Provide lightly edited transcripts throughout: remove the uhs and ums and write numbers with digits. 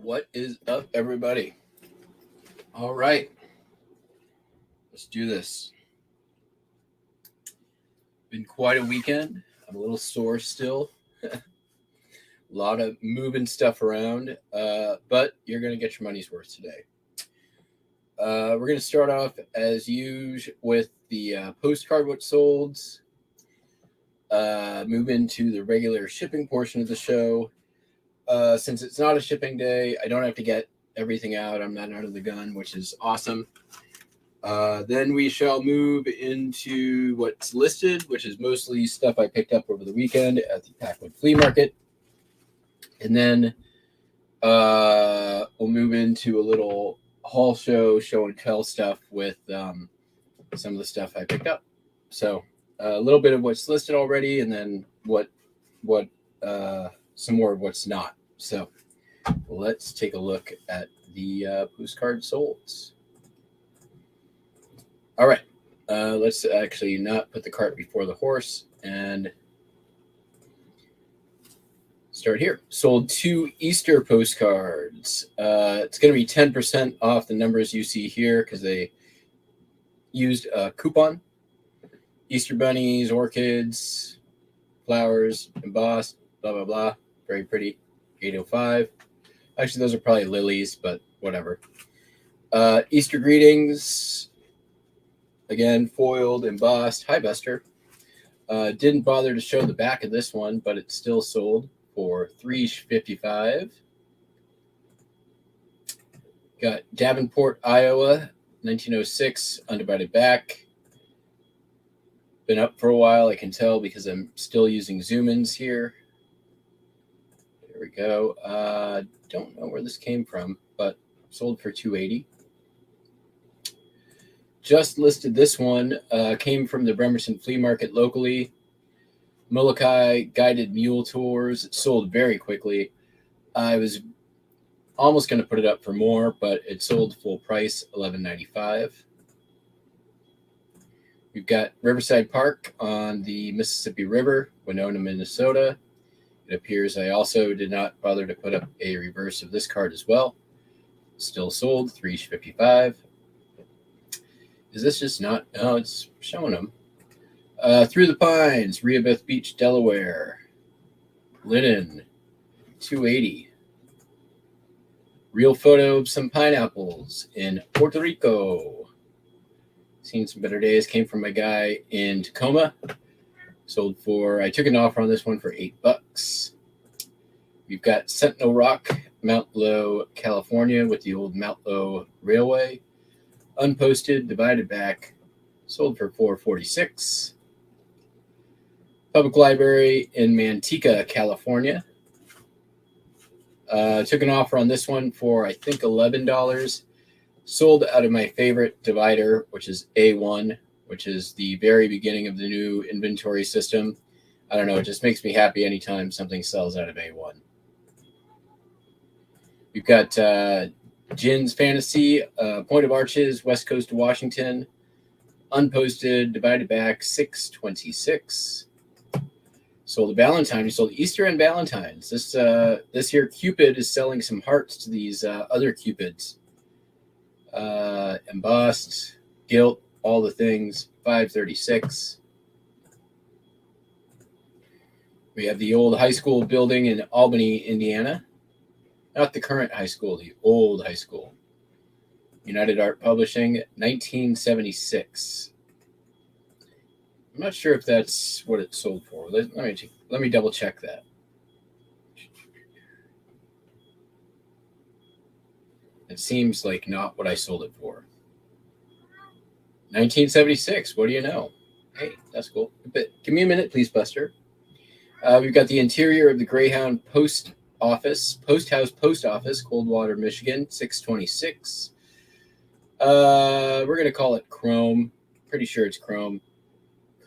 What is up, everybody? All right, let's do this. Been quite a weekend. I'm a little sore still. A lot of moving stuff around, but you're going to get your money's worth today. We're going to start off, as usual, with the postcard what sold. Move into the regular shipping portion of the show. Since it's not a shipping day, I don't have to get everything out. I'm not out of the gun, which is awesome. Then we shall move into what's listed, which is mostly stuff I picked up over the weekend at the Packwood Flea Market. And then we'll move into a little haul show and tell stuff with some of the stuff I picked up. So a little bit of what's listed already, and then what some more of what's not. So let's take a look at the postcard solds. All right, let's actually not put the cart before the horse and start here. Sold 2 Easter postcards. It's going to be 10% off the numbers you see here because they used a coupon. Easter bunnies, orchids, flowers, embossed, blah, blah, blah. Very pretty. $8.05. Actually, those are probably lilies, but whatever. Easter greetings. Again, foiled, embossed. Hi, Buster. Didn't bother to show the back of this one, but it's still sold for $3.55. Got Davenport, Iowa, 1906, undivided back. Been up for a while, I can tell, because I'm still using zoom-ins here. There we go. Don't know where this came from, but sold for $2.80. Just listed this one. Came from the Bremerton Flea Market locally. Molokai guided mule tours. It sold very quickly. I was almost going to put it up for more, but it sold full price, $11.95. We've got Riverside Park on the Mississippi River, Winona, Minnesota. It appears I also did not bother to put up a reverse of this card as well. Still sold, $3.55. Is this just not? Oh, it's showing them. Through the Pines, Rehoboth Beach, Delaware. Linen, $2.80. Real photo of some pineapples in Puerto Rico. Seen some better days. Came from a guy in Tacoma. Sold for, I took an offer on this one for $8. We've got Sentinel Rock, Mount Low, California, with the old Mount Low Railway. Unposted, divided back. Sold for $4.46. Public Library in Manteca, California. Took an offer on this one for, I think, $11. Sold out of my favorite divider, which is A1, which is the very beginning of the new inventory system. I don't know, it just makes me happy anytime something sells out of A1. We've got Jin's Fantasy, Point of Arches, West Coast of Washington. Unposted, divided back, $6.26. Sold a Valentine. We sold Easter and Valentine's. This here Cupid is selling some hearts to these other Cupids. Embossed, gilt, all the things, $5.36. We have the old high school building in Albany, Indiana. Not the current high school, the old high school. United Art Publishing, 1976. I'm not sure if that's what it sold for. Let me double check that. It seems like not what I sold it for. 1976. What do you know? Hey, that's cool. But give me a minute, please, Buster. We've got the interior of the Greyhound Post House, Coldwater, Michigan, $6.26. We're gonna call it chrome. Pretty sure it's chrome.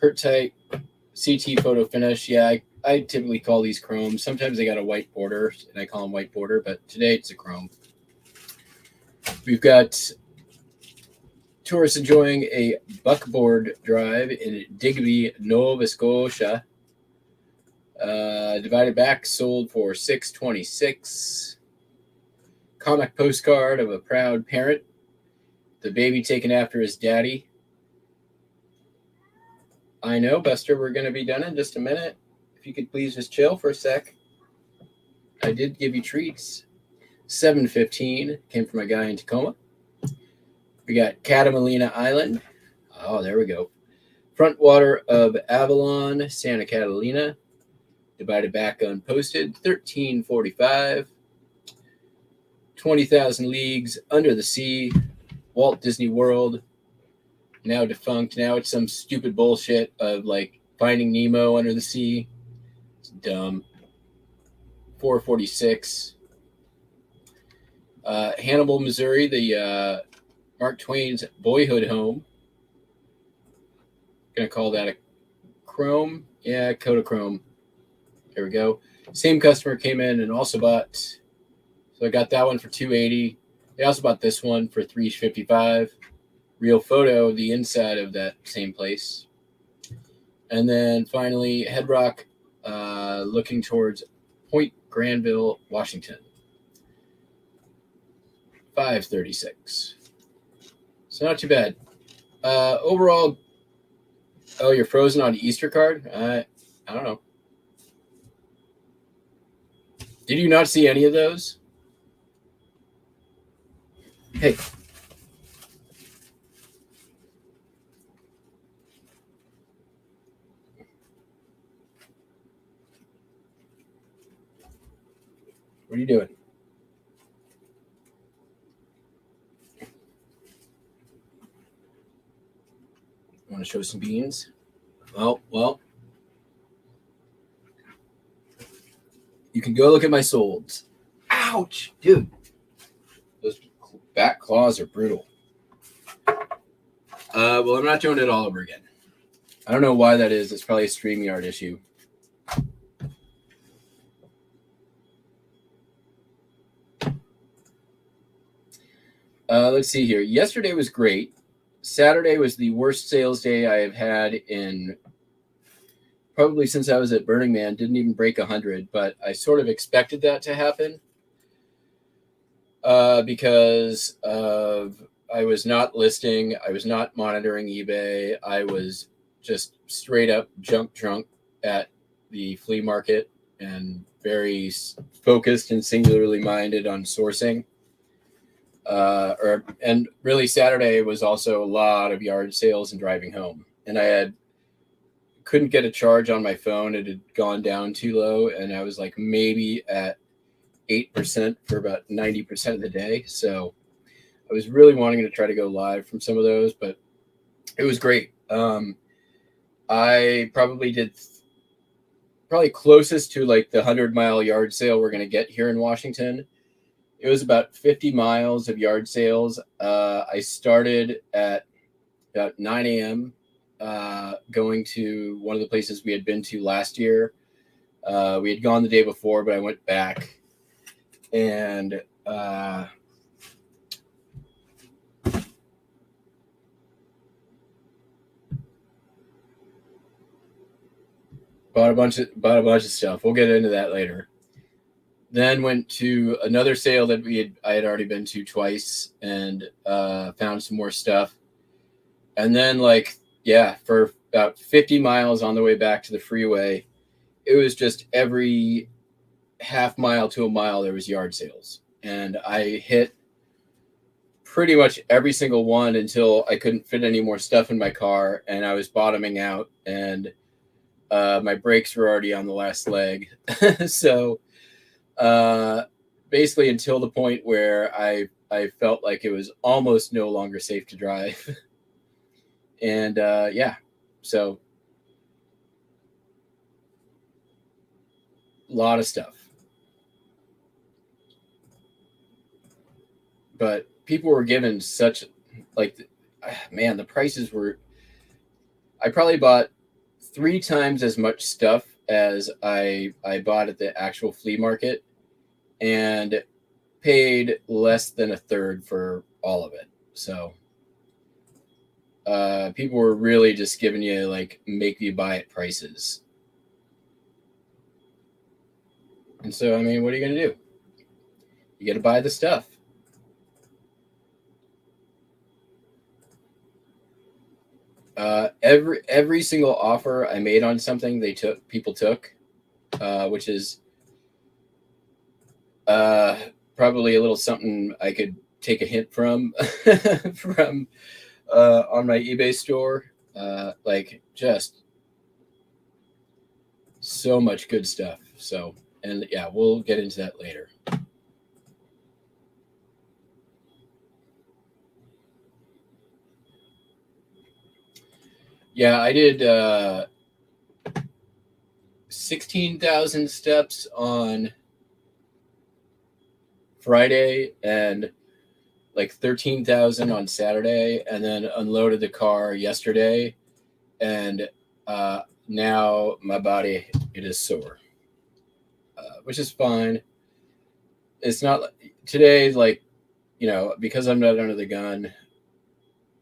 Kertite CT photo finish. Yeah, I typically call these chrome. Sometimes they got a white border, and I call them white border, but today it's a chrome. We've got tourists enjoying a buckboard drive in Digby, Nova Scotia. Divided back, sold for $6.26. comic postcard of a proud parent, the baby taken after his daddy. I know, Buster, we're going to be done in just a minute. If you could please just chill for a sec. I did give you treats. 7:15 came from a guy in Tacoma. We got Catalina Island. Oh, there we go. Front water of Avalon, Santa Catalina. Divided back unposted. 1345. 20,000 Leagues Under the Sea. Walt Disney World. Now defunct. Now it's some stupid bullshit of like Finding Nemo under the sea. It's dumb. 446. Hannibal, Missouri, the Mark Twain's boyhood home. Gonna call that a Chrome. Yeah, Kodachrome. There we go. Same customer came in and also bought. So I got that one for $280. They also bought this one for $355. Real photo of the inside of that same place. And then finally, Head Rock, looking towards Point Granville, Washington. 536. So not too bad. Overall, oh, you're frozen on Easter card? I don't know. Did you not see any of those? Hey. What are you doing? Want to show some beans? Well. You can go look at my solds. Ouch, dude. Those back claws are brutal. Well, I'm not doing it all over again. I don't know why that is. It's probably a StreamYard issue. Let's see here. Yesterday was great. Saturday was the worst sales day I have had in probably since I was at Burning Man. Didn't even break 100, but I sort of expected that to happen because I was not listing. I was not monitoring eBay. I was just straight up junk drunk at the flea market and very focused and singularly minded on sourcing. And really Saturday was also a lot of yard sales and driving home. And I couldn't get a charge on my phone. It had gone down too low. And I was like maybe at 8% for about 90% of the day. So I was really wanting to try to go live from some of those, but it was great. I probably did closest to like the 100-mile yard sale we're going to get here in Washington. It was about 50 miles of yard sales. I started at about 9 a.m. Going to one of the places we had been to last year. We had gone the day before, but I went back and bought a bunch of stuff. We'll get into that later. Then went to another sale that I had already been to twice and found some more stuff. And then for about 50 miles on the way back to the freeway, it was just every half mile to a mile there was yard sales. And I hit pretty much every single one until I couldn't fit any more stuff in my car and I was bottoming out and my brakes were already on the last leg. So basically until the point where I felt like it was almost no longer safe to drive. And so a lot of stuff. But people were given such the prices were, I probably bought 3 times as much stuff as I bought at the actual flea market and paid less than a third for all of it. So people were really just giving you make you buy it prices. And so, I mean, what are you going to do? You got to buy the stuff. Every single offer I made on something people took, which is probably a little something I could take a hint from from on my eBay store. Like just so much good stuff. So, and yeah, we'll get into that later. Yeah, I did 16,000 steps on Friday and like 13,000 on Saturday, and then unloaded the car yesterday. And now my body, it is sore, which is fine. It's not today, like, you know, because I'm not under the gun,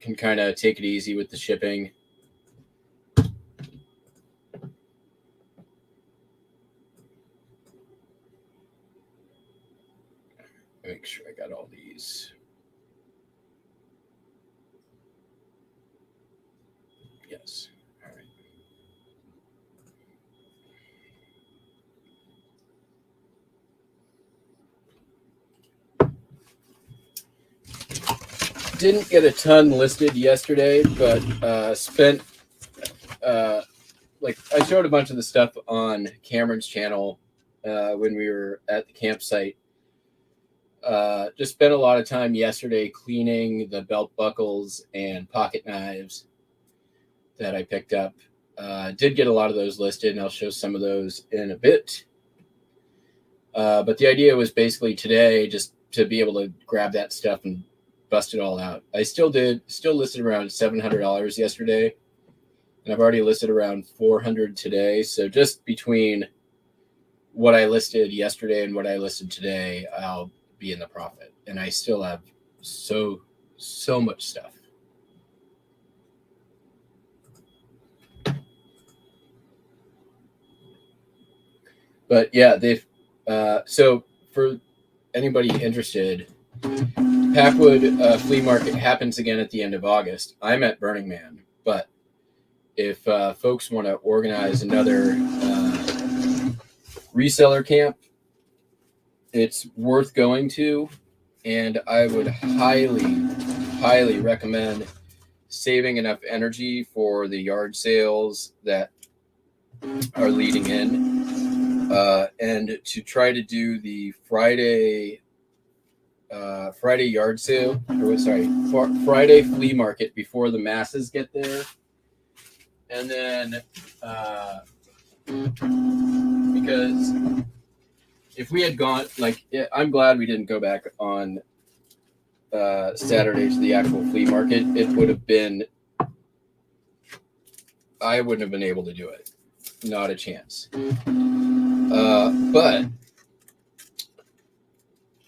can kind of take it easy with the shipping. Make sure I got all these. Yes. All right. Didn't get a ton listed yesterday, but spent like I showed a bunch of the stuff on Cameron's channel when we were at the campsite. Just spent a lot of time yesterday cleaning the belt buckles and pocket knives that I picked up. Did get a lot of those listed, and I'll show some of those in a bit. But the idea was basically today just to be able to grab that stuff and bust it all out. I still listed around $700 yesterday, and I've already listed around $400 today. So just between what I listed yesterday and what I listed today, I'll be in the profit. And I still have so much stuff. But yeah, they've so for anybody interested, Packwood Flea Market happens again at the end of August. I'm at Burning Man, but if folks want to organize another reseller camp, it's worth going to, and I would highly recommend saving enough energy for the yard sales that are leading in, and to try to do the Friday yard sale, Friday flea market before the masses get there. And then because if we had gone, like, I'm glad we didn't go back on Saturday to the actual flea market. It would have been, I wouldn't have been able to do it. Not a chance. But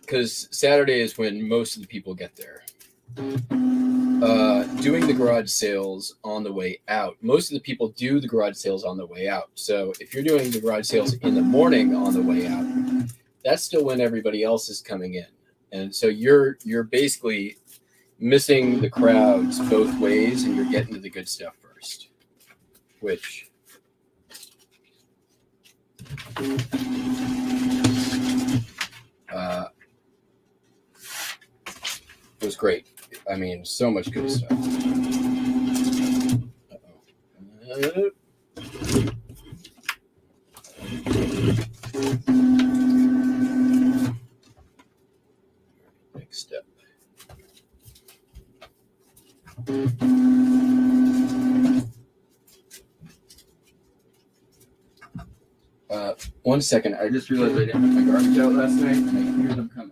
because Saturday is when most of the people get there. Doing the garage sales on the way out. Most of the people do the garage sales on the way out. So if you're doing the garage sales in the morning on the way out, that's still when everybody else is coming in. And so you're basically missing the crowds both ways, and you're getting to the good stuff first, which was great. I mean, so much good stuff. Next step. 1 second. I just realized I didn't put my garbage out last night, and I hear them coming.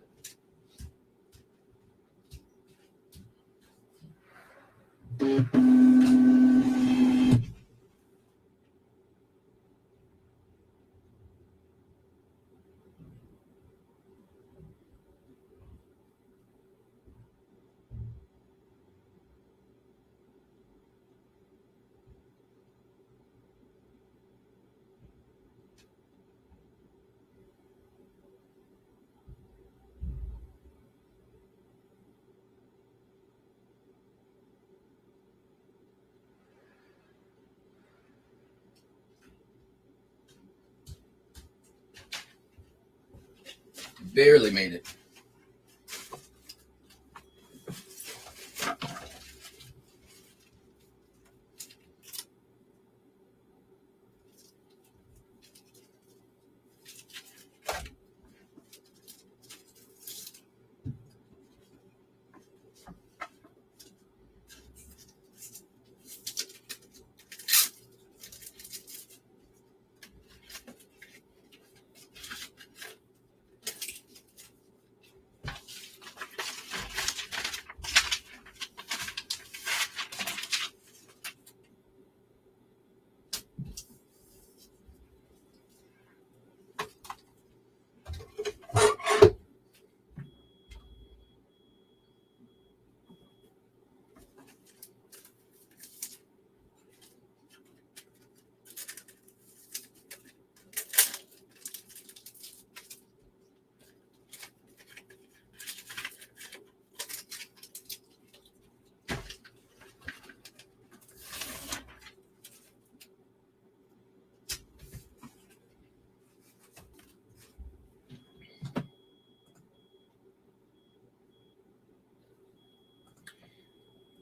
Barely made it.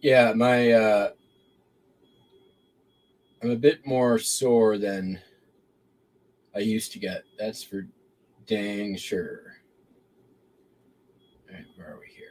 Yeah, I'm a bit more sore than I used to get. That's for dang sure. All right, where are we here?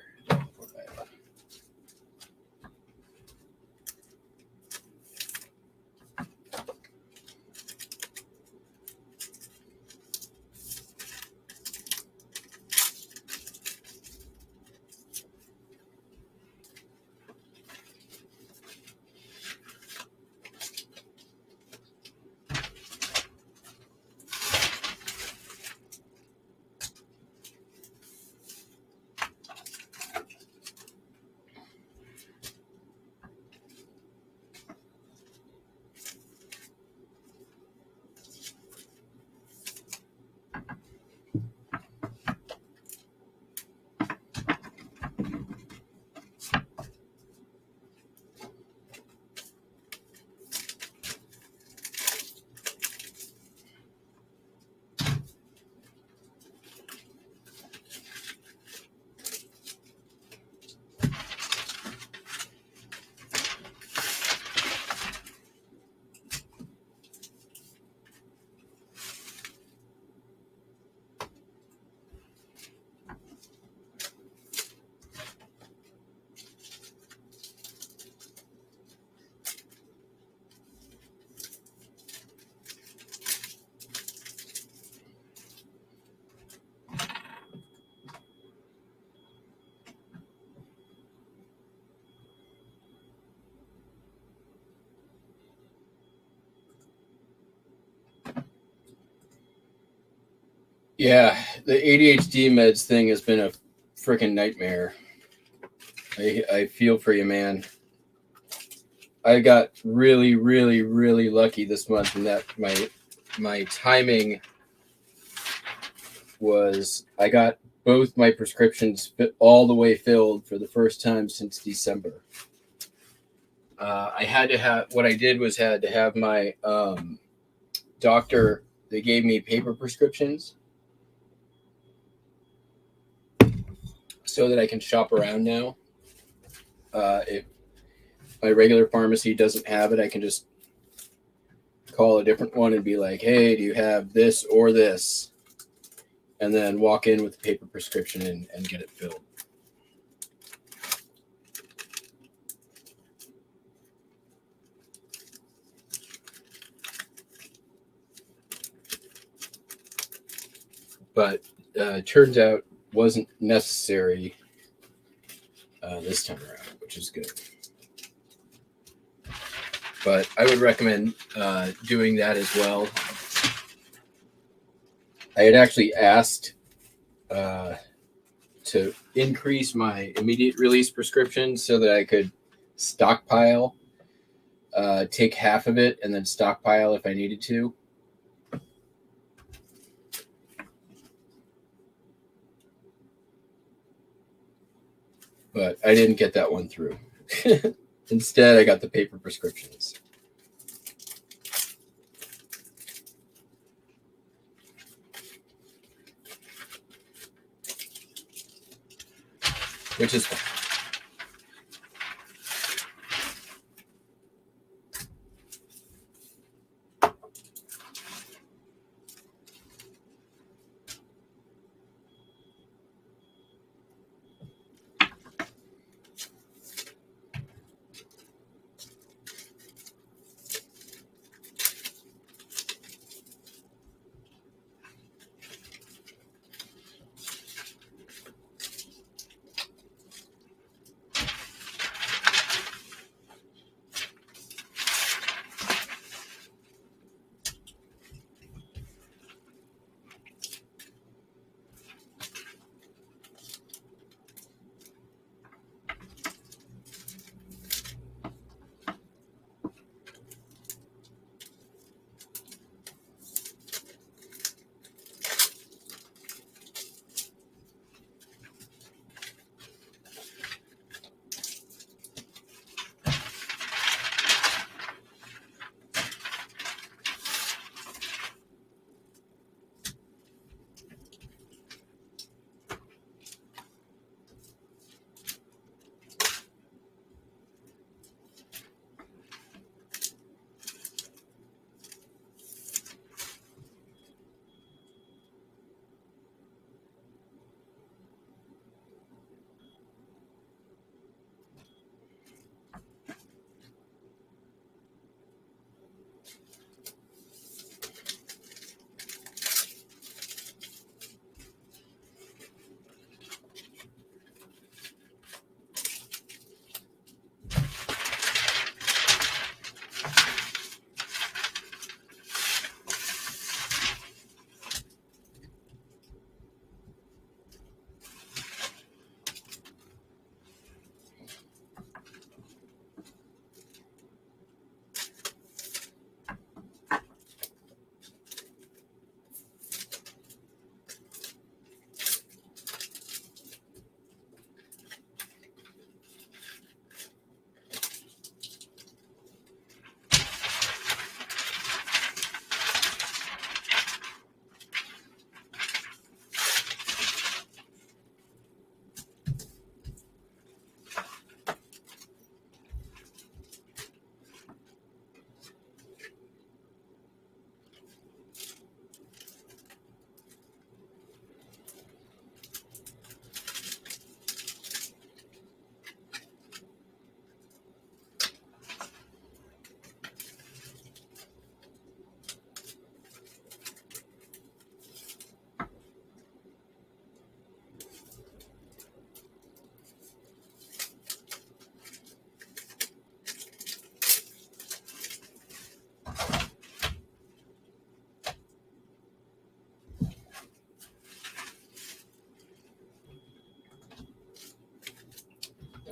Yeah, the ADHD meds thing has been a freaking nightmare. I feel for you, man. I got really, really, really lucky this month in that my timing was I got both my prescriptions all the way filled for the first time since December. I had to have what I did was had to have my doctor. They gave me paper prescriptions so that I can shop around now. If my regular pharmacy doesn't have it, I can just call a different one and be like, "Hey, do you have this or this?" And then walk in with the paper prescription and get it filled. But turns out wasn't necessary this time around, which is good. But I would recommend doing that as well. I had actually asked to increase my immediate release prescription so that I could stockpile, take half of it and then stockpile if I needed to. But I didn't get that one through. Instead, I got the paper prescriptions. which is fine.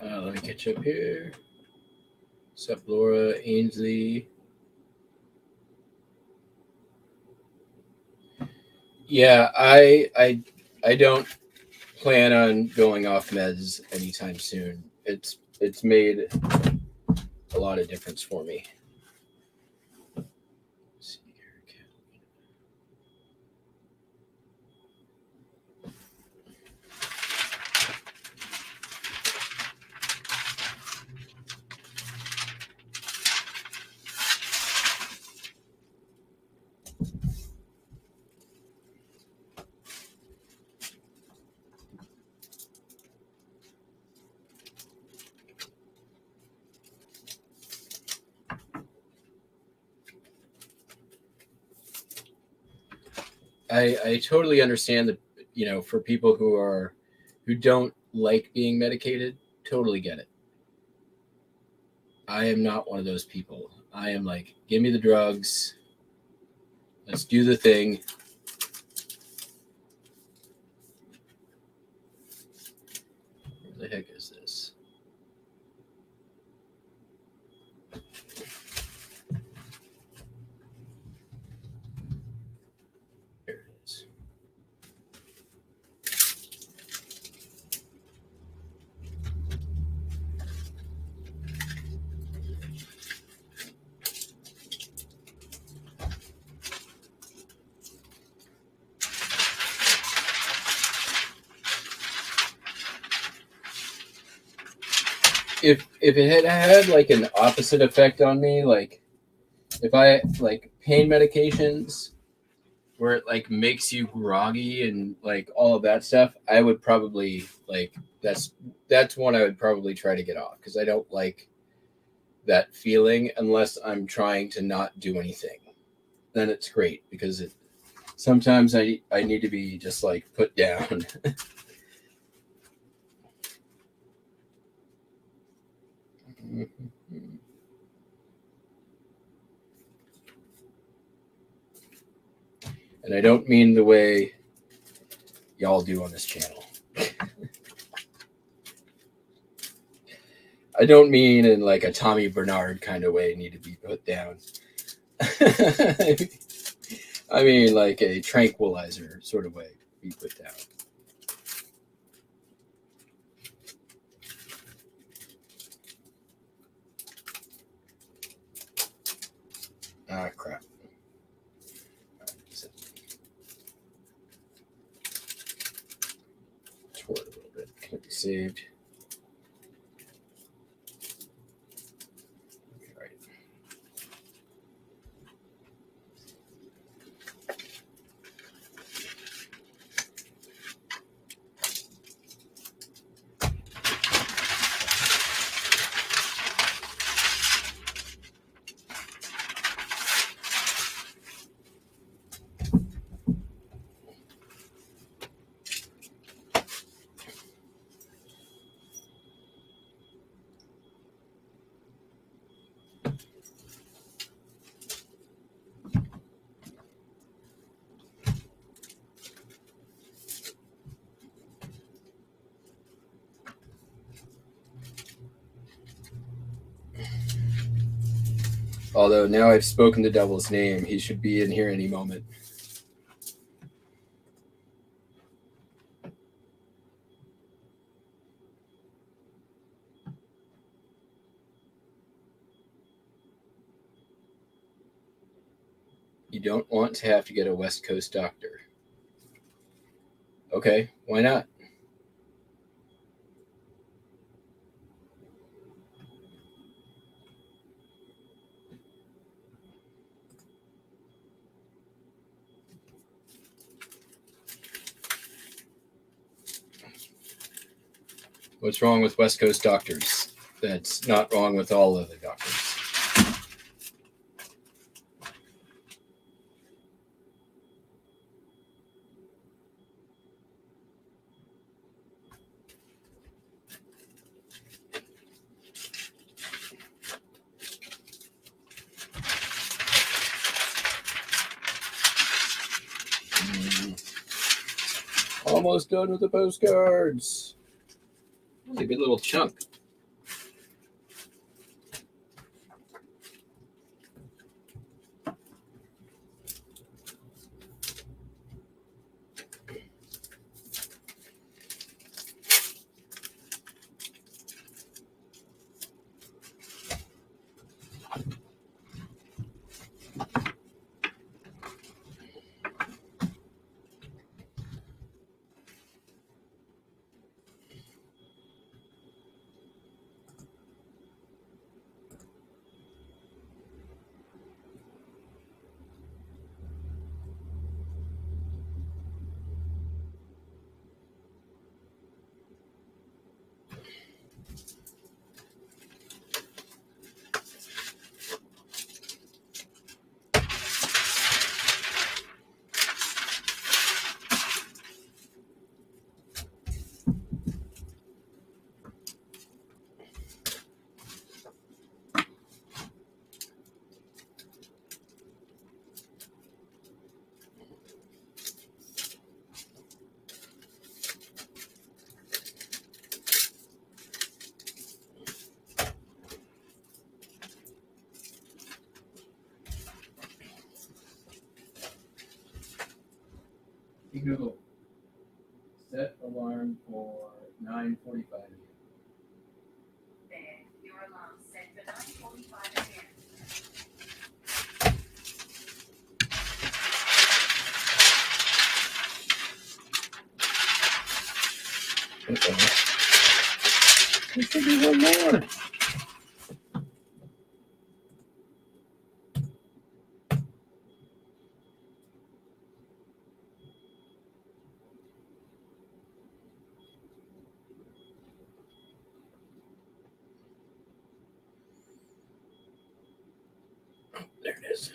Let me catch up here. What's up, Laura Ainsley? Yeah, I don't plan on going off meds anytime soon. It's made a lot of difference for me. Let's see here. I totally understand that, for people who don't like being medicated, totally get it. I am not one of those people. I am like, give me the drugs. Let's do the thing. Where the heck is this? Here it is. if it had had like an opposite effect on me, like if I like pain medications where it like makes you groggy and like all of that stuff, I would probably like that's one I would probably try to get off because I don't like that feeling unless I'm trying to not do anything. Then it's great because sometimes I need to be just like put down. And I don't mean the way y'all do on this channel. I don't mean in like a Tommy Bernard kind of way need to be put down. I mean like a tranquilizer sort of way be put down. Ah, crap. Toward a little bit. Can it be saved? Okay, right. Although now I've spoken the devil's name, he should be in here any moment. You don't want to have to get a West Coast doctor. Okay, why not? What's wrong with West Coast doctors? That's not wrong with all other doctors. Almost done with the postcards. It's a good little chunk. You go. Set alarm for 9:45 a.m. There, your alarm set for 9:45 a.m. There should be one more. There it is.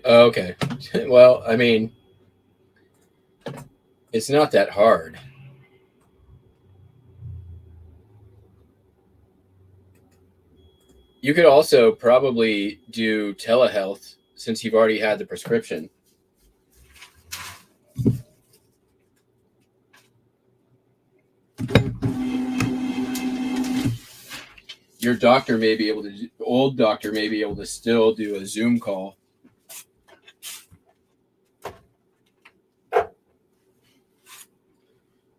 Okay. Well, I mean, it's not that hard. You could also probably do telehealth since you've already had the prescription. Your doctor may be able to, old doctor may be able to still do a Zoom call.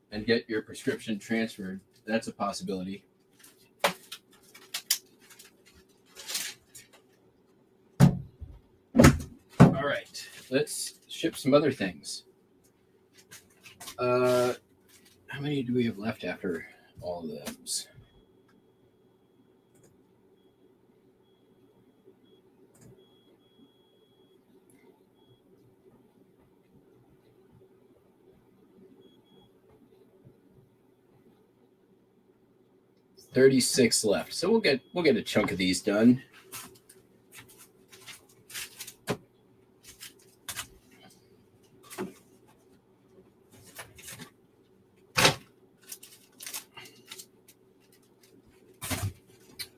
And get your prescription transferred. That's a possibility. All right, let's ship some other things. How many do we have left after all of those? $36 left, so we'll get a chunk of these done.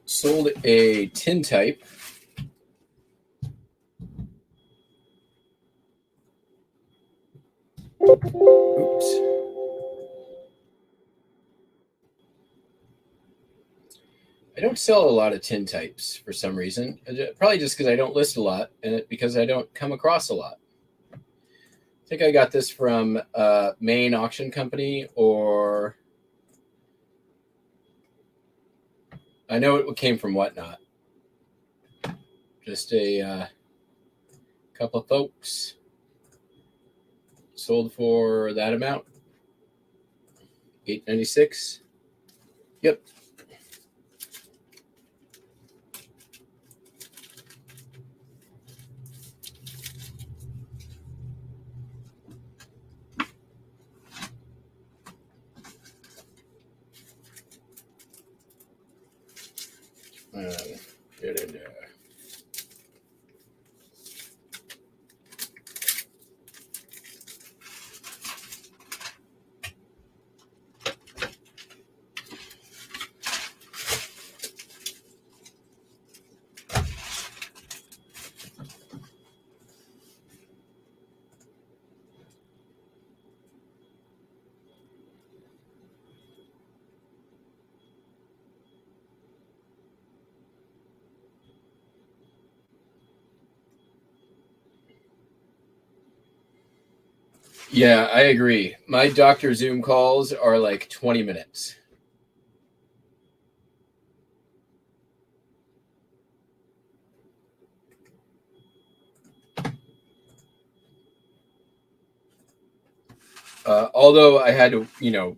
Sold a tin type. Oops. I don't sell a lot of tin types for some reason. Probably just because I don't list a lot, and because I don't come across a lot. I think I got this from Maine Auction Company, or I know it came from Whatnot. Just a couple of folks sold for that amount. $8.96. Yep. Yeah, I agree. My doctor Zoom calls are like 20 minutes. Although I had to,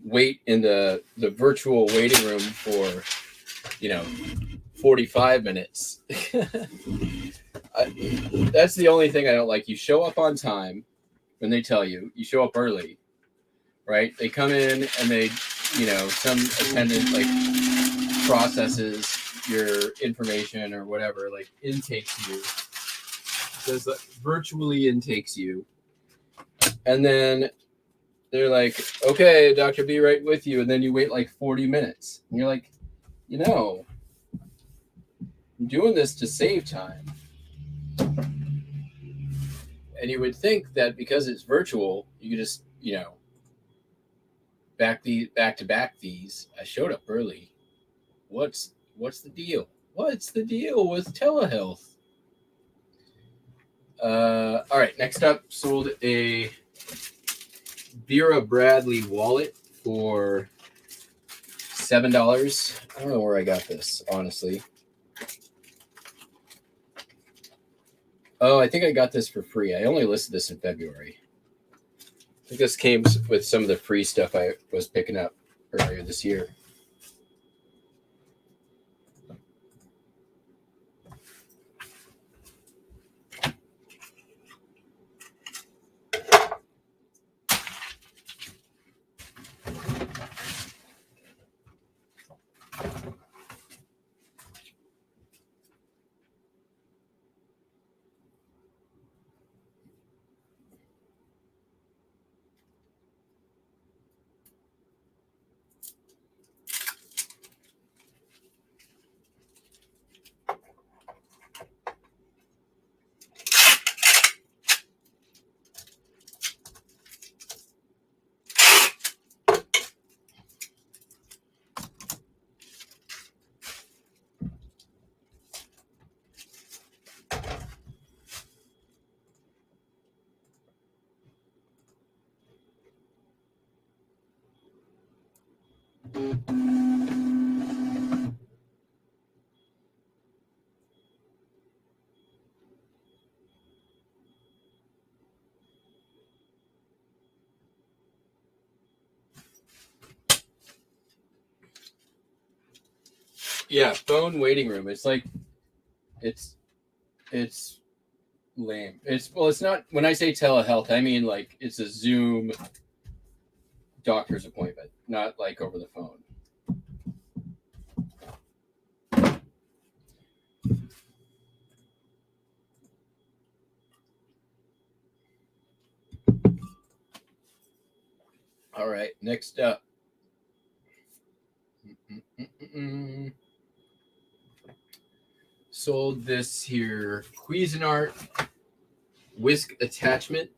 wait in the virtual waiting room for, 45 minutes. That's the only thing I don't like. You show up on time when they tell you. You show up early, right? They come in and they, some attendant like processes your information or whatever, like intakes you. Does virtually intakes you, and then they're like, "Okay, doctor, be right with you," and then you wait like 40 minutes, and you're like, I'm doing this to save time. And you would think that because it's virtual, you could just, back to back these. I showed up early. What's the deal? What's the deal with telehealth? All right, next up, sold a Vera Bradley wallet for $7. I don't know where I got this, honestly. Oh, I think I got this for free. I only listed this in February. I think this came with some of the free stuff I was picking up earlier this year. Yeah, phone waiting room. It's like, it's lame. It's not, when I say telehealth, I mean like it's a Zoom doctor's appointment, not like over the phone. All right, next up. Sold this here Cuisinart whisk attachment.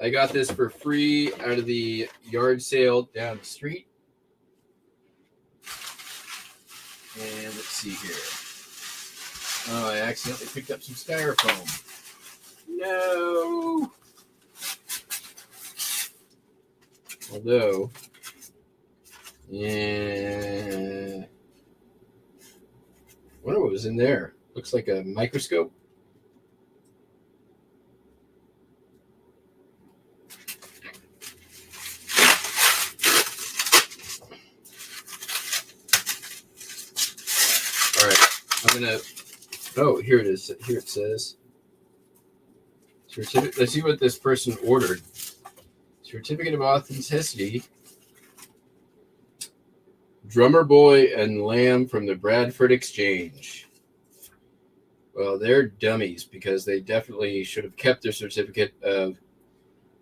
I got this for free out of the yard sale down the street. And let's see here. Oh, I accidentally picked up some styrofoam. No. Although, yeah, I wonder what was in there. Looks like a microscope. All right, I'm gonna. Oh, here it is. Here it says. Let's see what this person ordered. Certificate of authenticity. Drummer Boy and Lamb from the Bradford Exchange. Well, they're dummies because they definitely should have kept their certificate of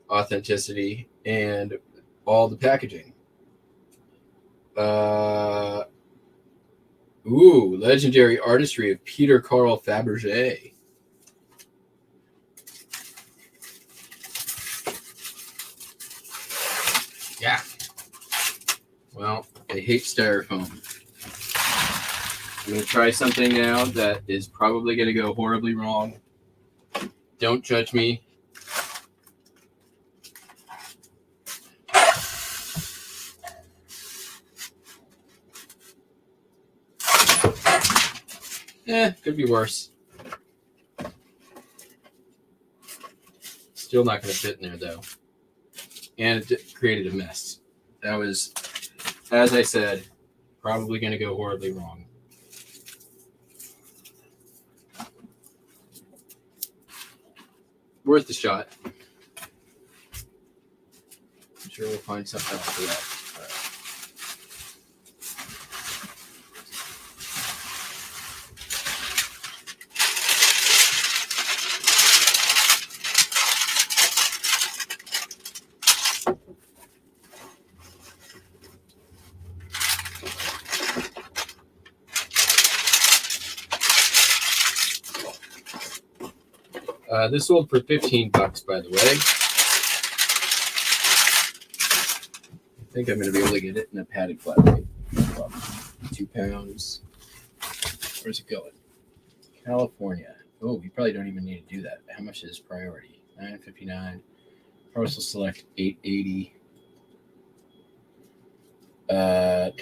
authenticity and all the packaging. Legendary artistry of Peter Carl Fabergé. Yeah. Well, I hate styrofoam. I'm going to try something now that is probably going to go horribly wrong. Don't judge me. Could be worse. Still not going to fit in there, though. And it created a mess. That was, as I said, probably going to go horribly wrong. Worth the shot. I'm sure we'll find something else for that. This sold for $15, by the way. I think I'm going to be able to get it in a padded flat rate. 2 pounds. Where's it going? California. Oh, we probably don't even need to do that. How much is priority? $9.59. Parcel select $8.80. I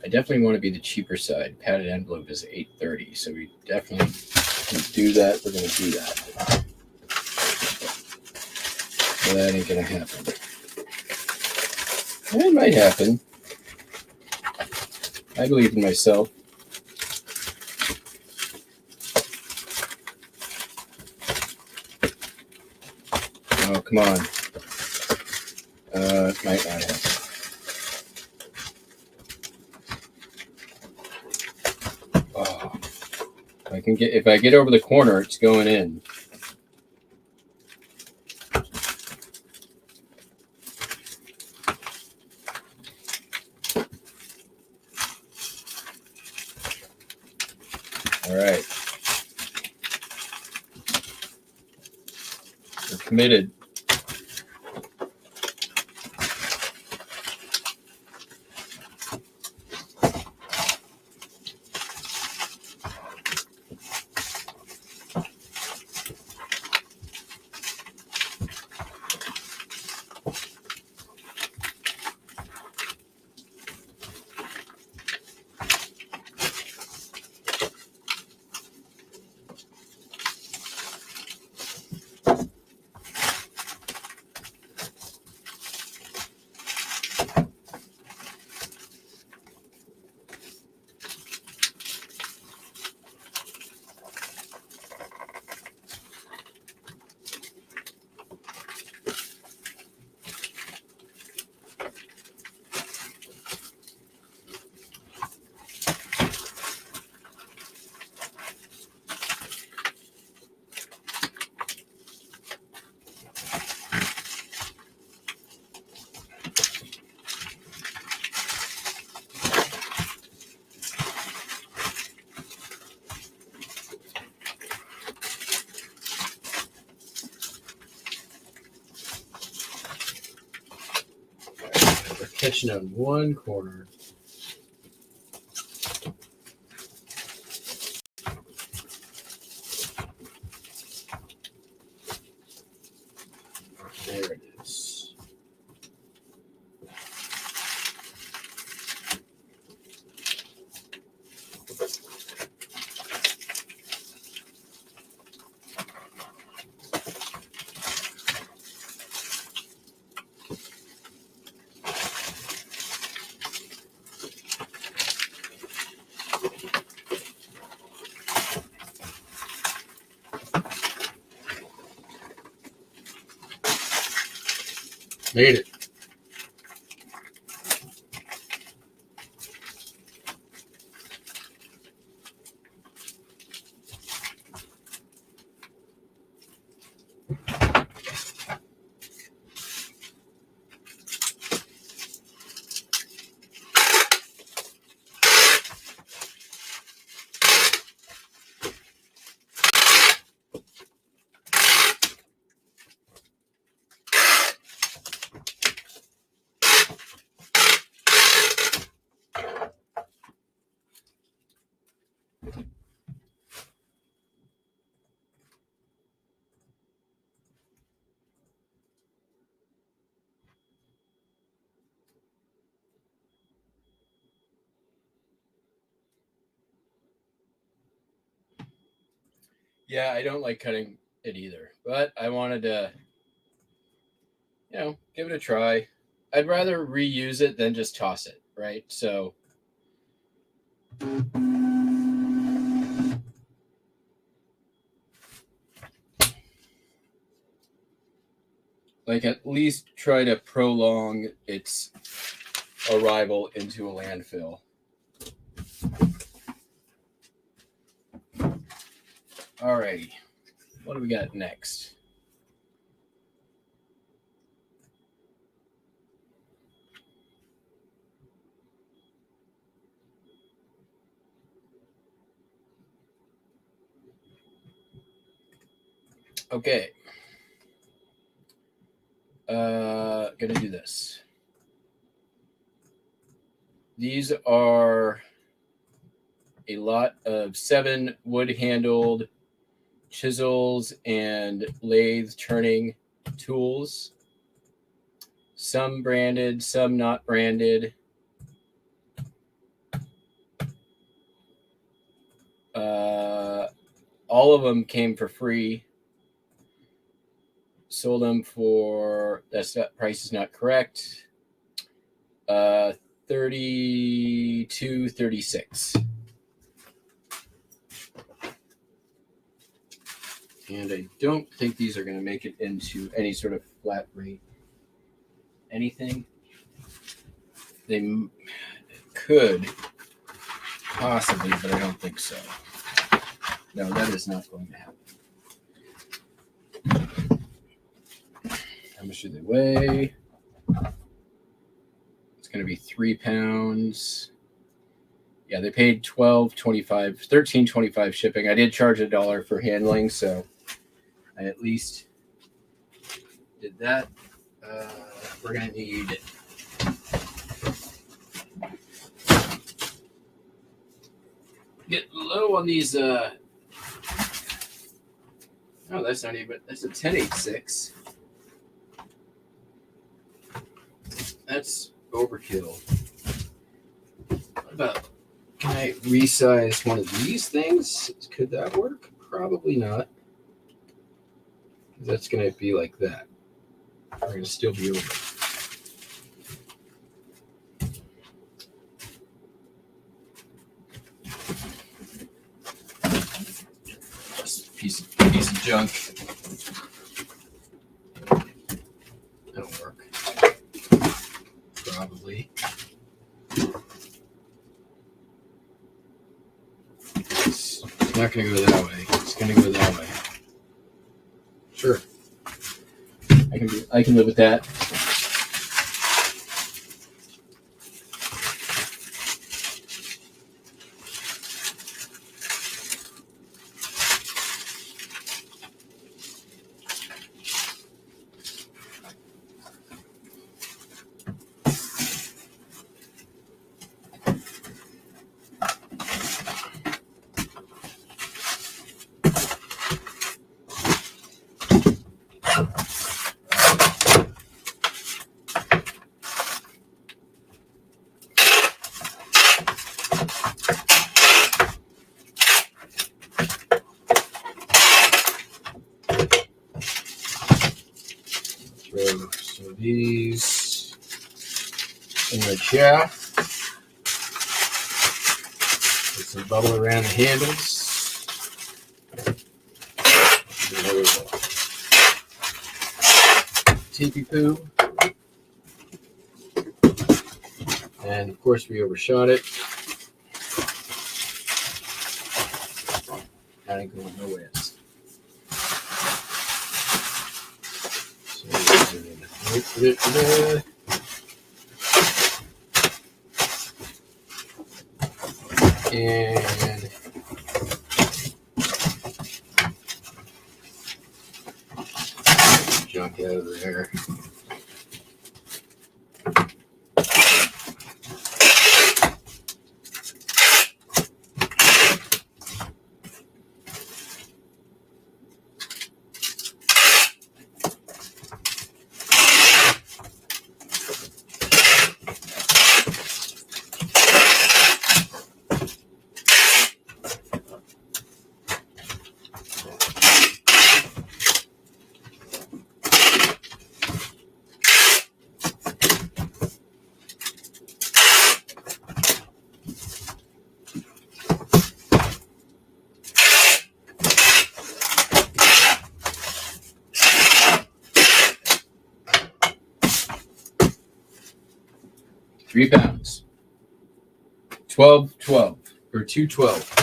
definitely want to be the cheaper side. Padded envelope is $8.30, so we definitely can do that. We're going to do that. Well, that ain't going to happen. It might happen. I believe in myself. Oh, come on. It might not happen. Oh, if I get over the corner, it's going in. All right. We're committed. We're catching on one corner. There it is. Made it. Yeah, I don't like cutting it either, but I wanted to, give it a try. I'd rather reuse it than just toss it, right? So, like, at least try to prolong its arrival into a landfill. Alrighty, what do we got next? Okay. Gonna do this. These are a lot of 7 wood-handled chisels and lathe turning tools. Some branded, some not branded. All of them came for free. Sold them for, price is not correct. $32.36. And I don't think these are going to make it into any sort of flat rate anything. They could possibly, but I don't think so. No, that is not going to happen. How much do they weigh? It's going to be 3 pounds. Yeah, they paid $13.25 shipping. I did charge $1 for handling, so I at least did that. We're going to need get low on these. Oh, that's not even. That's a 10.86. That's overkill. What about? Can I resize one of these things? Could that work? Probably not. That's going to be like that. We're going to still be over. Just a piece of junk. That'll work. Probably. It's not going to go that way. It's going to go that way. Sure. I can live with that. So these in the chaff. Put some bubble around the handles. Teepee poo. And of course we overshot it. I ain't going nowhere. And junk out of there. £3. 12 or 212.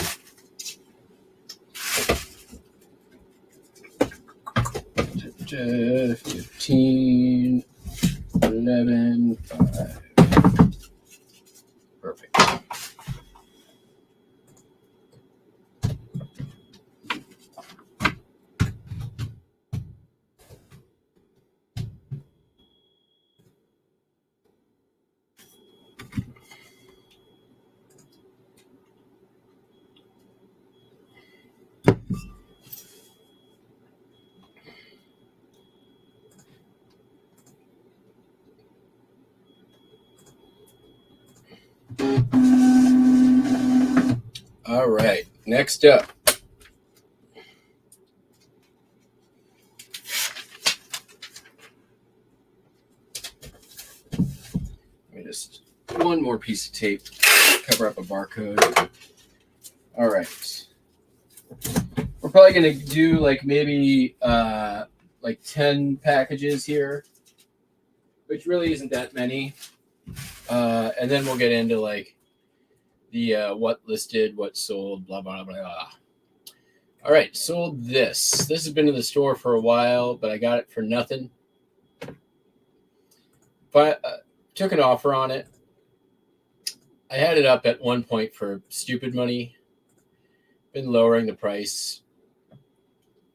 Uh, 15, 11, 5. Perfect. All right, next up. Just one more piece of tape, cover up a barcode. All right. We're probably going to do like maybe like 10 packages here, which really isn't that many. And then we'll get into like the what listed, what sold, blah, blah, blah, blah. All right, sold this. This has been in the store for a while, but I got it for nothing. But took an offer on it. I had it up at one point for stupid money. Been lowering the price.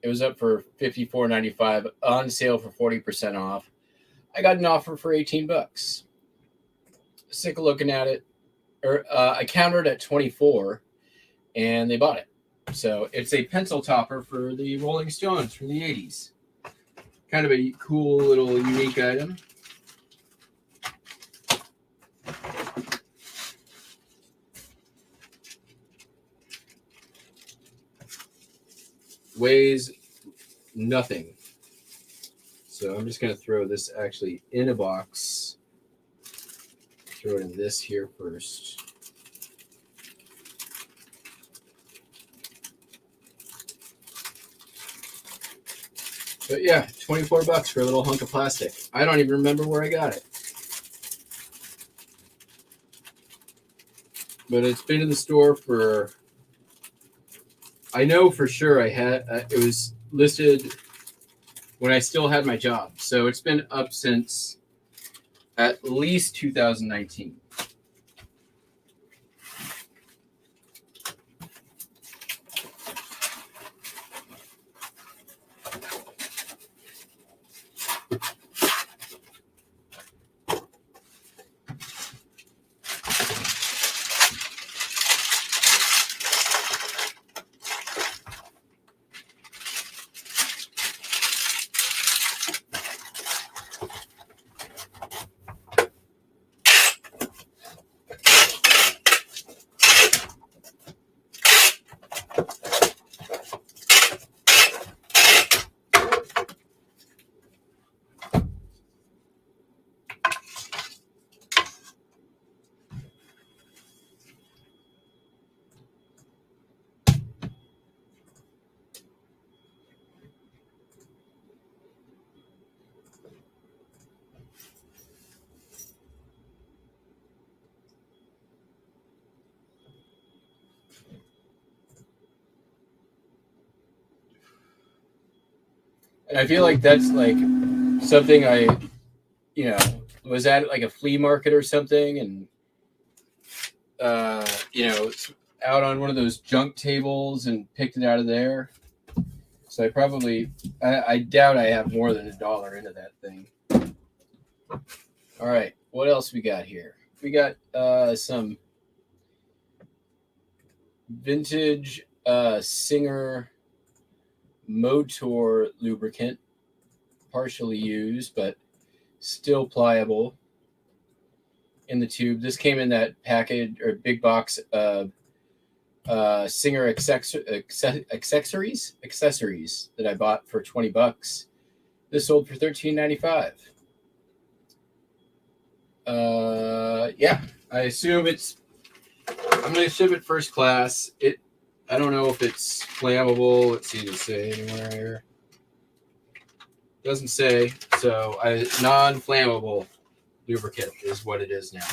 It was up for $54.95, on sale for 40% off. I got an offer for $18. Sick of looking at it. I countered at 24, and they bought it. So it's a pencil topper for the Rolling Stones from the 80s. Kind of a cool little unique item. Weighs nothing. So I'm just going to throw this actually in a box. Throw it in this here first. But yeah, $24 for a little hunk of plastic. I don't even remember where I got it. But it's been in the store for, I know for sure I had, it was listed when I still had my job. So it's been up since at least 2019. And I feel like that's like something I, was at like a flea market or something, and out on one of those junk tables and picked it out of there. So I doubt I have more than $1 into that thing. All right, what else we got here? We got some vintage Singer Motor lubricant, partially used but still pliable in the tube. This came in that package or big box of Singer accessories that I bought for $20. This sold for $13.95. Yeah, I assume I'm going to ship it first class. I don't know if it's flammable. Let's see, does it say anywhere here? Doesn't say. So non-flammable lubricant is what it is now.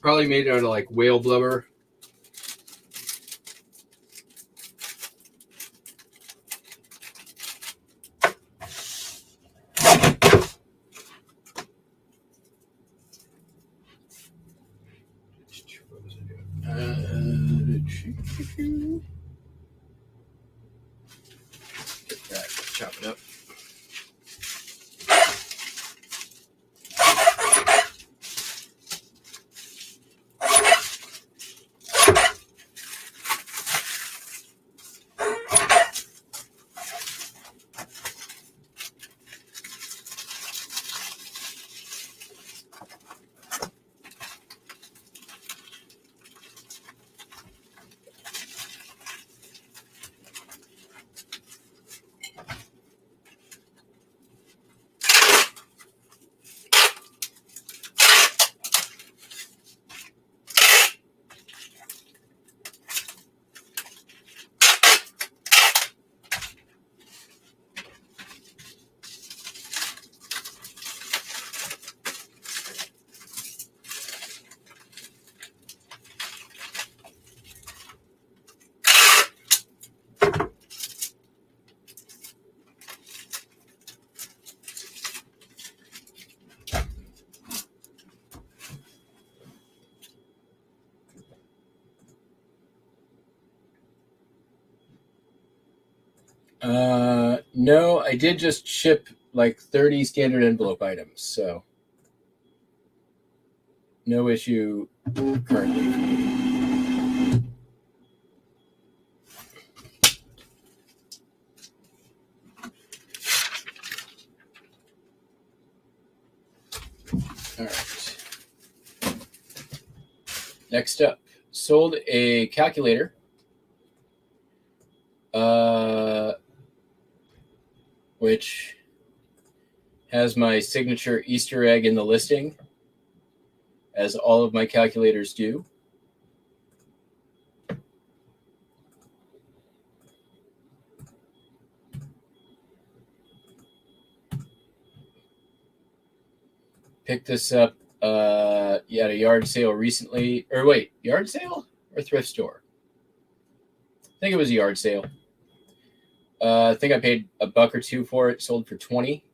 Probably made out of like whale blubber. Chop it up. No, I did just ship like 30 standard envelope items, so no issue currently. All right. Next up, sold a calculator. Which has my signature Easter egg in the listing, as all of my calculators do. Picked this up at a yard sale recently. Or wait, yard sale or thrift store? I think it was a yard sale. I think I paid $1 or $2 for it. Sold for 20.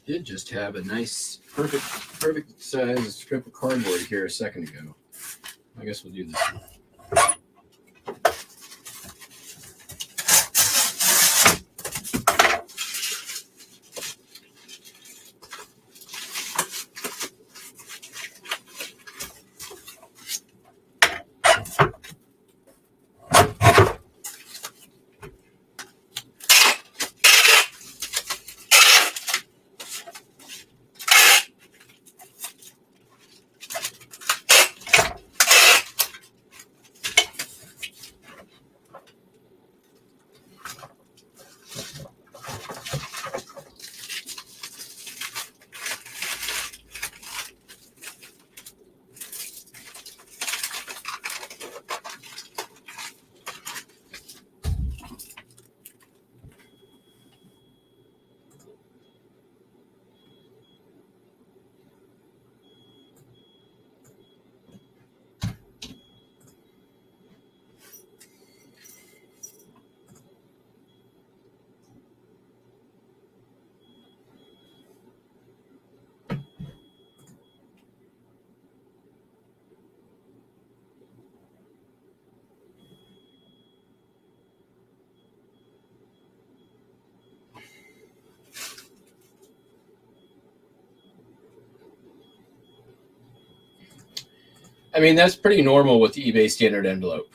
Did just have a nice, perfect size strip of cardboard here a second ago. I guess we'll do this one. I mean, that's pretty normal with the eBay standard envelope.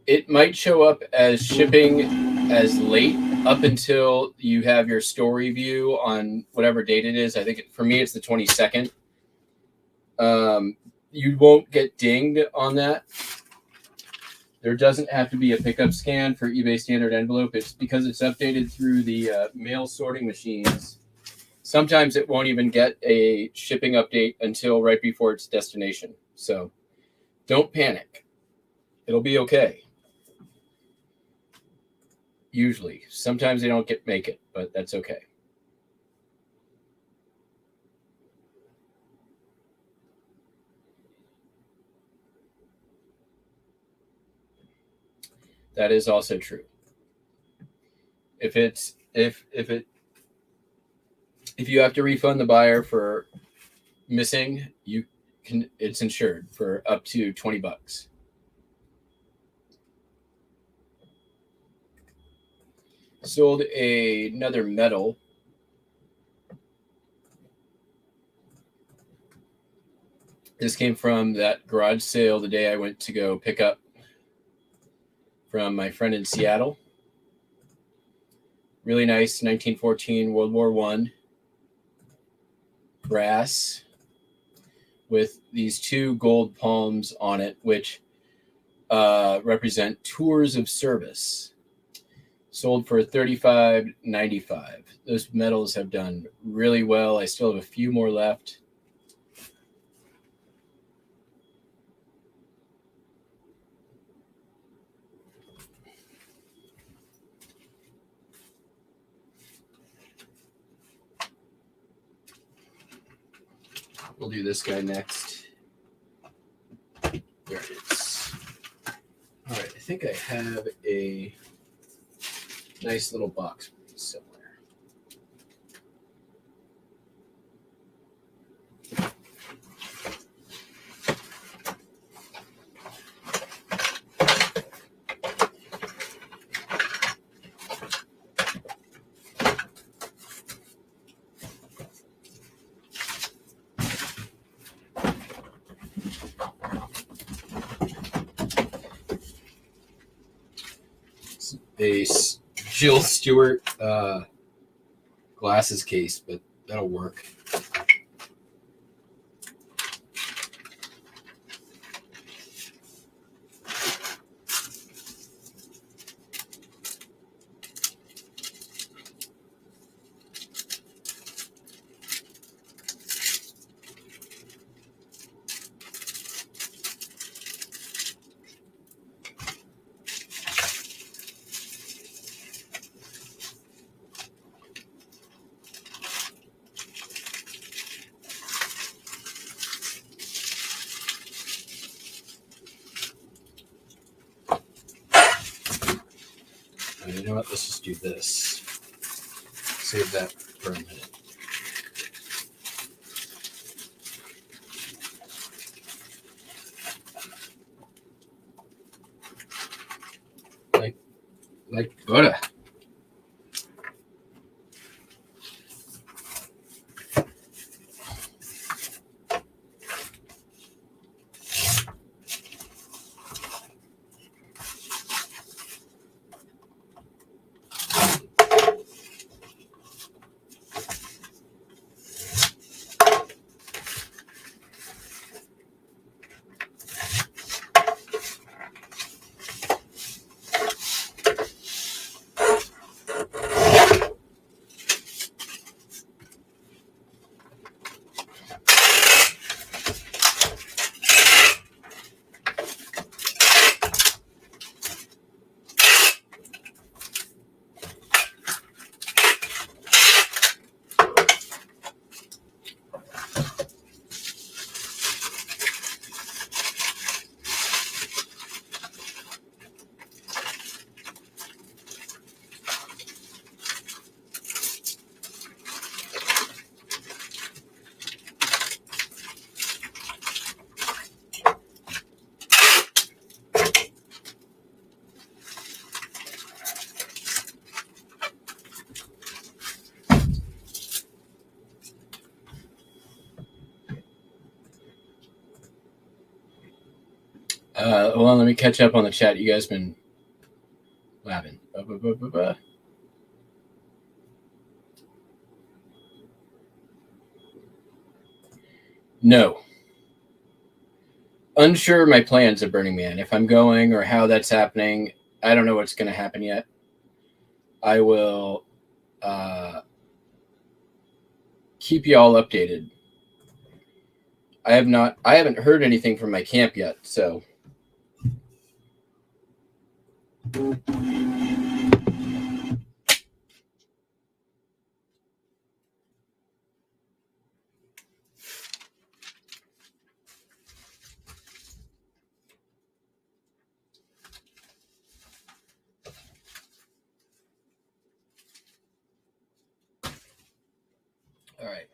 It might show up as shipping as late up until you have your story view on whatever date it is. I think for me, it's the 22nd. You won't get dinged on that. There doesn't have to be a pickup scan for eBay standard envelope. It's because it's updated through the mail sorting machines. Sometimes it won't even get a shipping update until right before its destination. So don't panic. It'll be okay. Usually. Sometimes they don't make it, but that's okay. That is also true. If you have to refund the buyer for missing, it's insured for up to $20. Sold another metal. This came from that garage sale the day I went to go pick up from my friend in Seattle. Really nice 1914 World War I brass with these 2 gold palms on it, which represent tours of service. Sold for $35.95. Those medals have done really well. I still have a few more left. We'll do this guy next. There it is. All right, I think I have a nice little box somewhere. A Jill Stewart glasses case, but that'll work. You know what? Let's just do this. Save that for a minute. Like butter. Hold on, let me catch up on the chat. You guys been laughing. No. Unsure of my plans at Burning Man. If I'm going or how that's happening, I don't know what's going to happen yet. I will keep you all updated. I haven't heard anything from my camp yet, so. All right.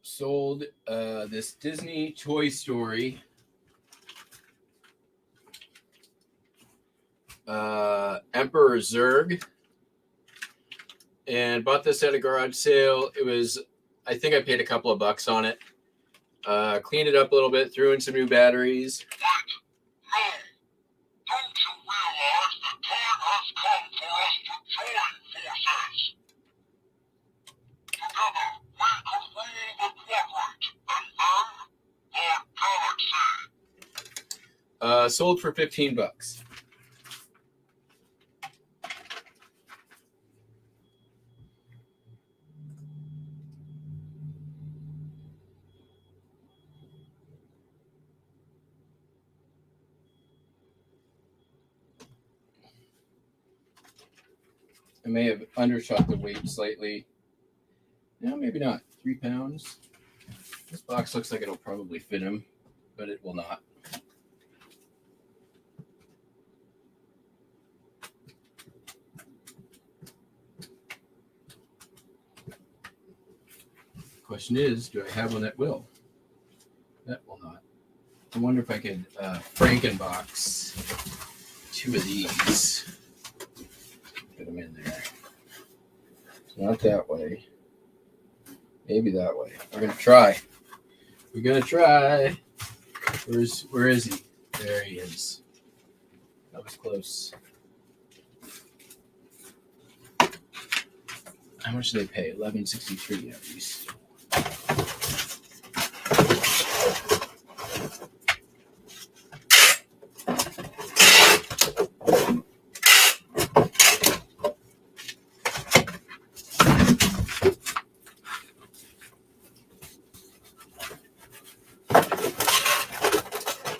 Sold this Disney Toy Story Emperor Zurg, and bought this at a garage sale. It was, I think I paid a couple of bucks on it. Cleaned it up a little bit, threw in some new batteries. What? No. Don't you realize that time has come for us Sold for $15. I may have undershot the weight slightly. No, maybe not. 3 pounds. This box looks like it'll probably fit him, but it will not. Question is, do I have one that will? That will not. I wonder if I could Frankenbox 2 of these. Put them in there. Not that way. Maybe that way. We're gonna try. We're gonna try. Where is he? There he is. That was close. How much do they pay? $11.63 at least.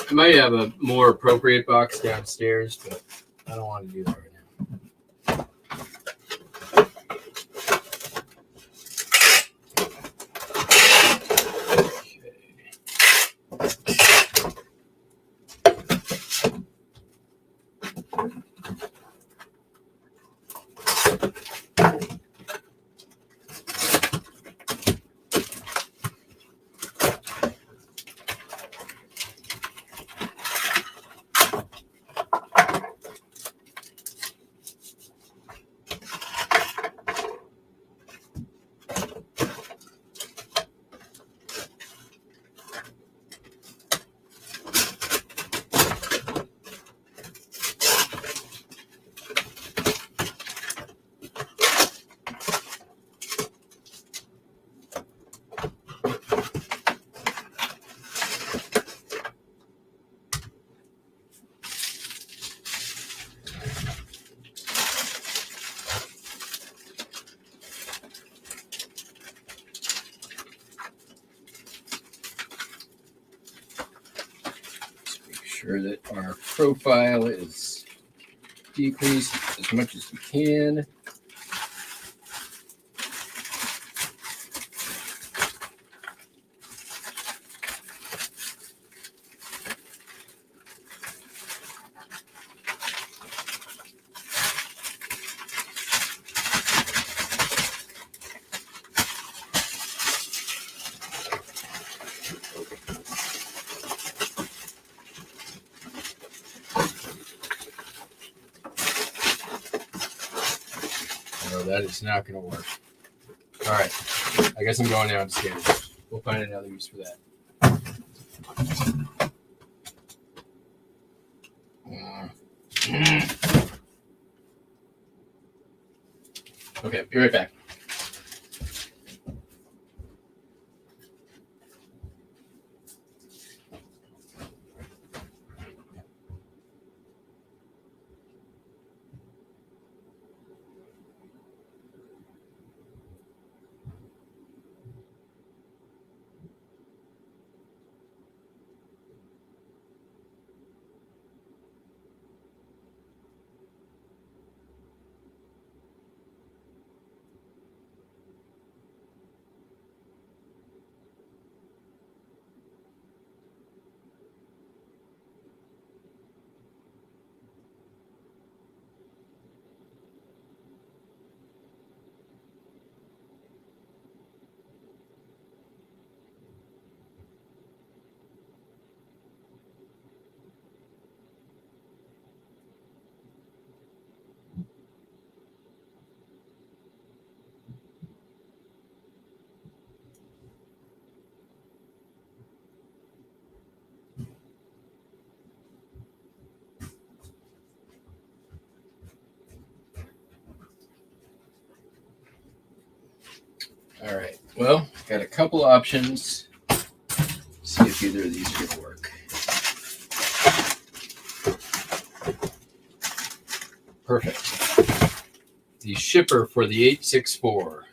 I might have a more appropriate box downstairs, but I don't want to do that right now. Sure that our profile is decreased as much as we can. That is not going to work. All right. I guess I'm going downstairs. We'll find another use for that. Okay, be right back. All right. Well, got a couple options. See if either of these are going to work. Perfect. The shipper for the 864.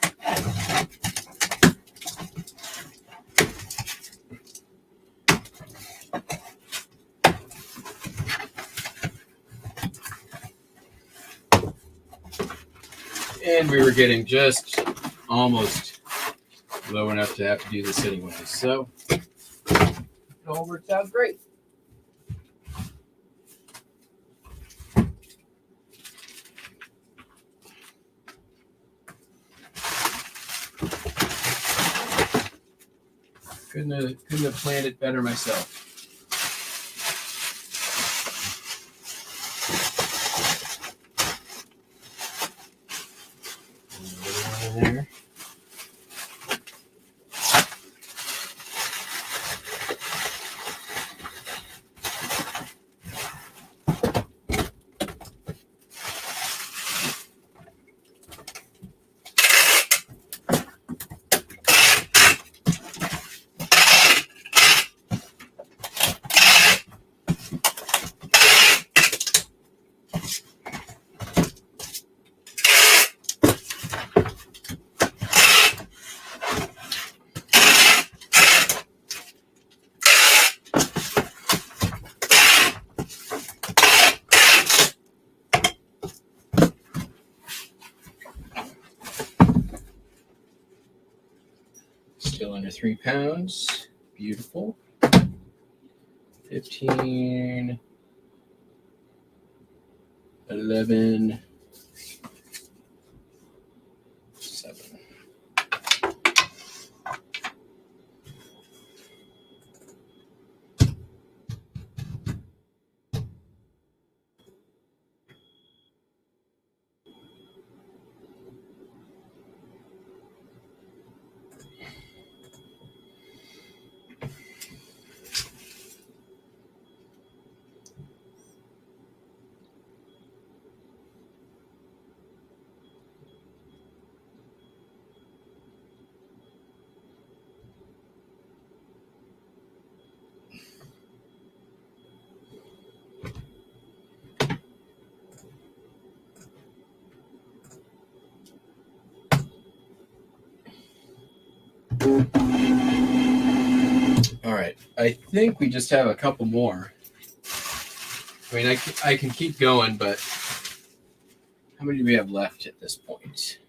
And we were getting just almost low enough to have to do this anyway. So it all worked out great. Couldn't have planned it better myself. There. Still under 3 pounds. Beautiful. 15, 11, 7. All right, I think we just have a couple more. I mean, I can keep going, but how many do we have left at this point?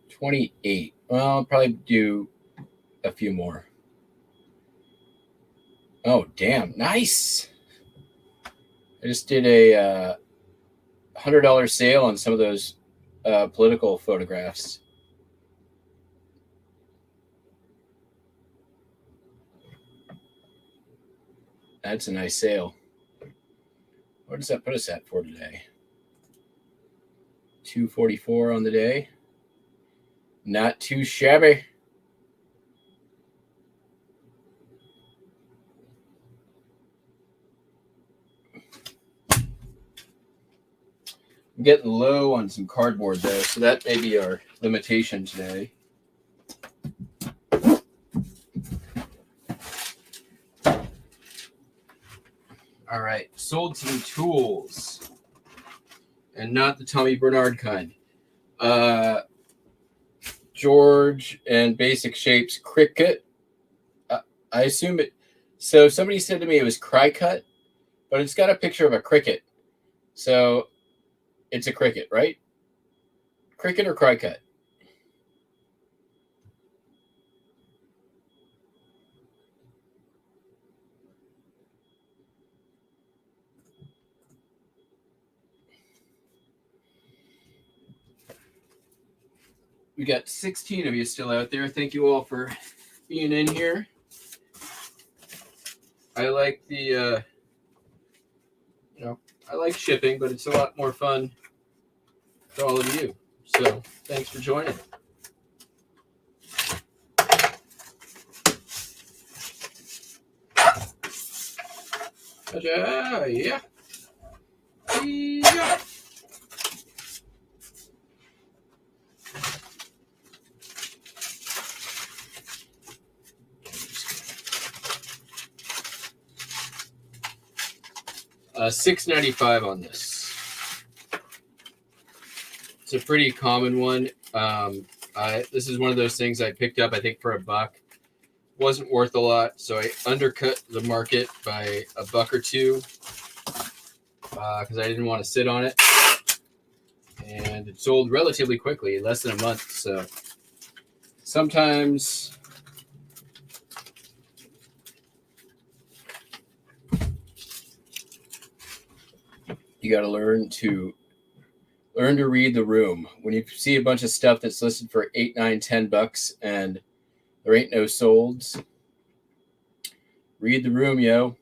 28. Well, I'll probably do a few more. Oh, damn. Nice. I just did a $100 sale on some of those political photographs. That's a nice sale. What does that put us at for today? 244 on the day. Not too shabby. I'm getting low on some cardboard though, so that may be our limitation today. All right, sold some tools, and not the Tommy Bernard kind. George and Basic Shapes Cricut. I assume it. So somebody said to me it was Cricut, but it's got a picture of a cricket. So it's a cricket, right? Cricket or Cricut? We got 16 of you still out there. Thank you all for being in here. I like the, I like shipping, but it's a lot more fun for all of you. So thanks for joining. Yeah. Yeah. $6.95 on this. It's a pretty common one. This is one of those things I picked up, I think, for $1. Wasn't worth a lot, so I undercut the market by $1 or $2 because I didn't want to sit on it. And it sold relatively quickly, less than a month. So sometimes you got to learn to read the room. When you see a bunch of stuff that's listed for $8, $9, $10 and there ain't no solds, read the room, yo.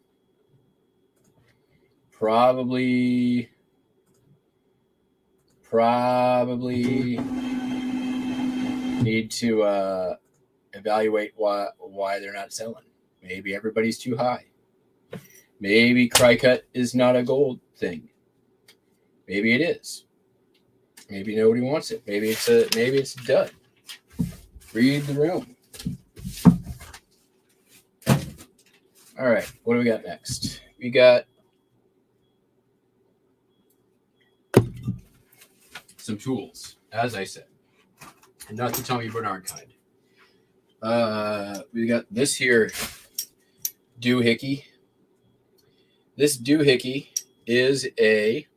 Probably need to evaluate why they're not selling. Maybe everybody's too high. Maybe Crycut is not a gold thing. Maybe it is. Maybe nobody wants it. Maybe it's a dud. Read the room. All right, what do we got next? We got some tools, as I said, and not the Tommy Bernard kind. We got this here doohickey. This doohickey is a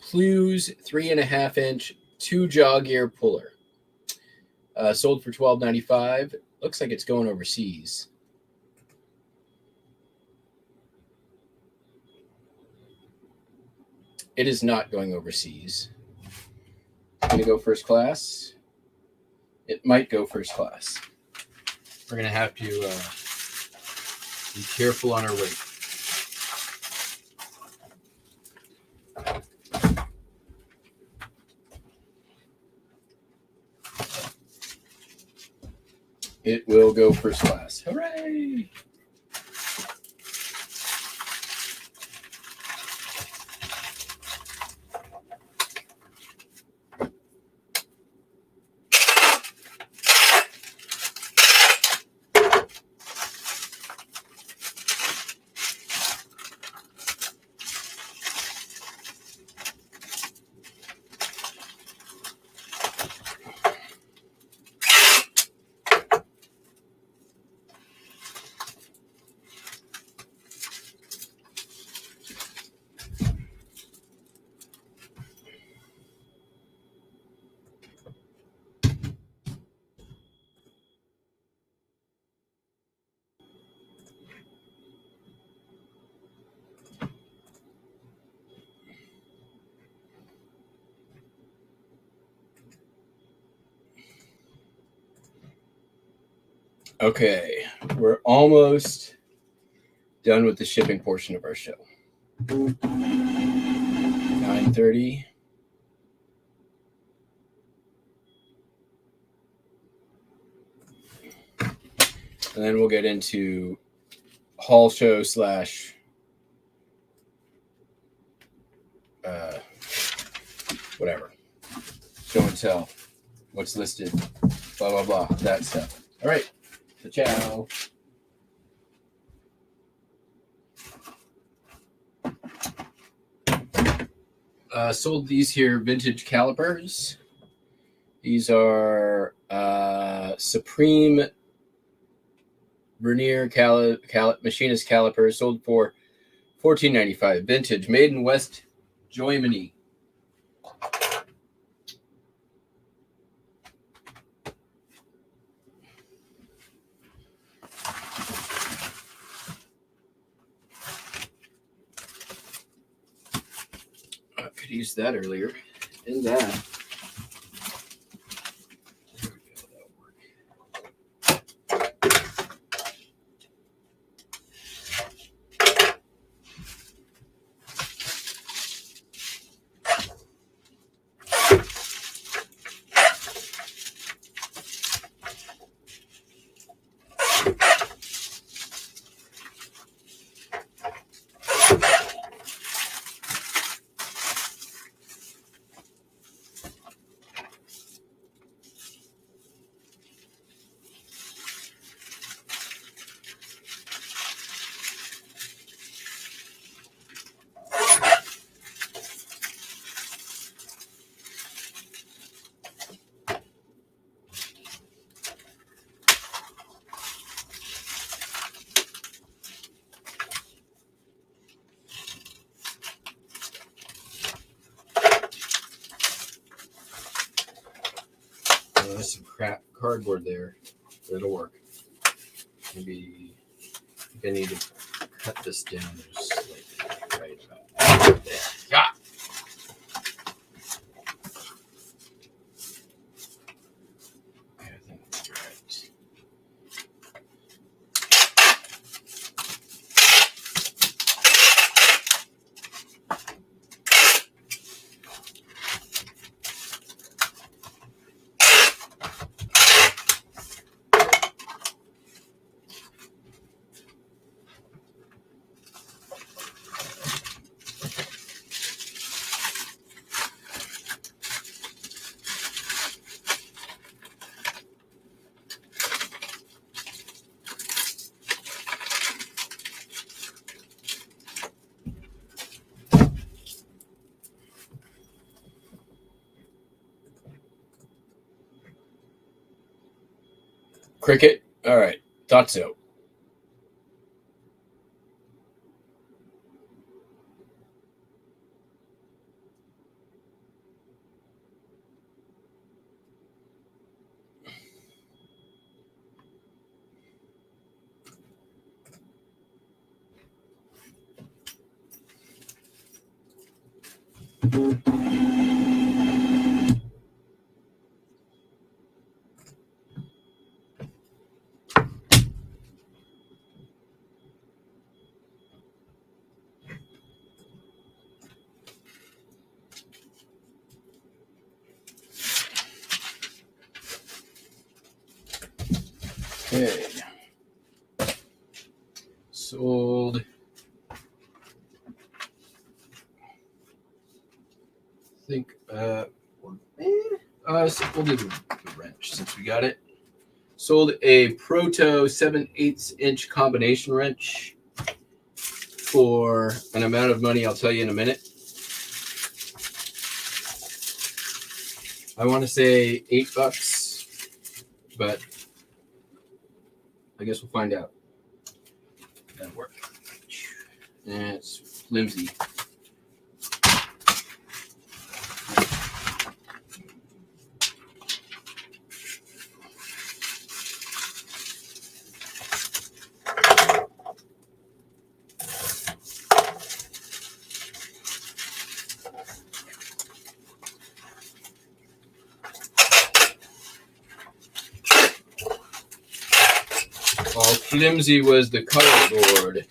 Plews 3.5-inch 2-jaw gear puller. Sold for $12.95. Looks like it's going overseas. It is not going overseas. Going to go first class. It might go first class. We're going to have to be careful on our weight. It will go first class. Hooray! Okay, we're almost done with the shipping portion of our show. 9:30. And then we'll get into haul show / whatever. Show and tell. What's listed. Blah, blah, blah. That stuff. All right. So, ciao. Sold these here vintage calipers. These are Supreme Vernier machinist calipers, sold for $14.95. Vintage, made in West Germany. I could use that earlier. In that. crap cardboard there. But it'll work. Maybe I need to cut this down just slightly. Right about there. Yeah. I think that's right. Cricket? All right. Thought so. Okay. Sold. I think we'll do the wrench since we got it. Sold a Proto 7/8 inch combination wrench for an amount of money I'll tell you in a minute. I want to say $8, but I guess we'll find out. That'll work. And it's flimsy. All flimsy was the cardboard.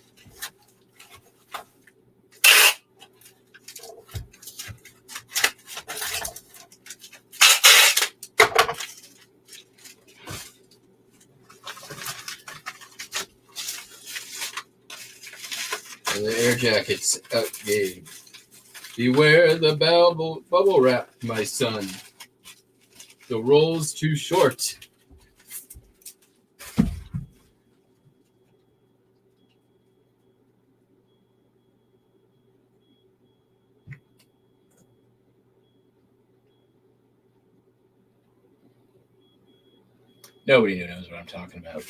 And the air jackets out game. Beware the bubble wrap, my son. The roll's too short. Nobody knows what I'm talking about.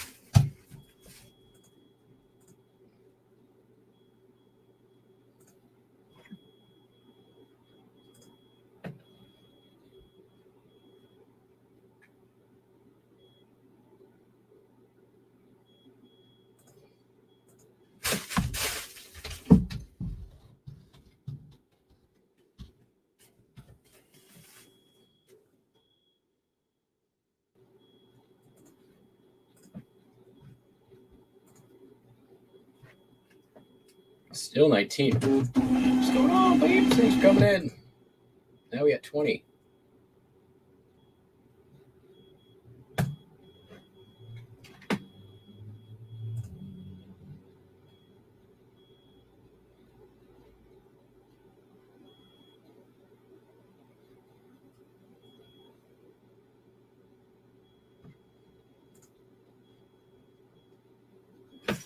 Still 19. What's going on, babe? Things coming in. Now we got 20.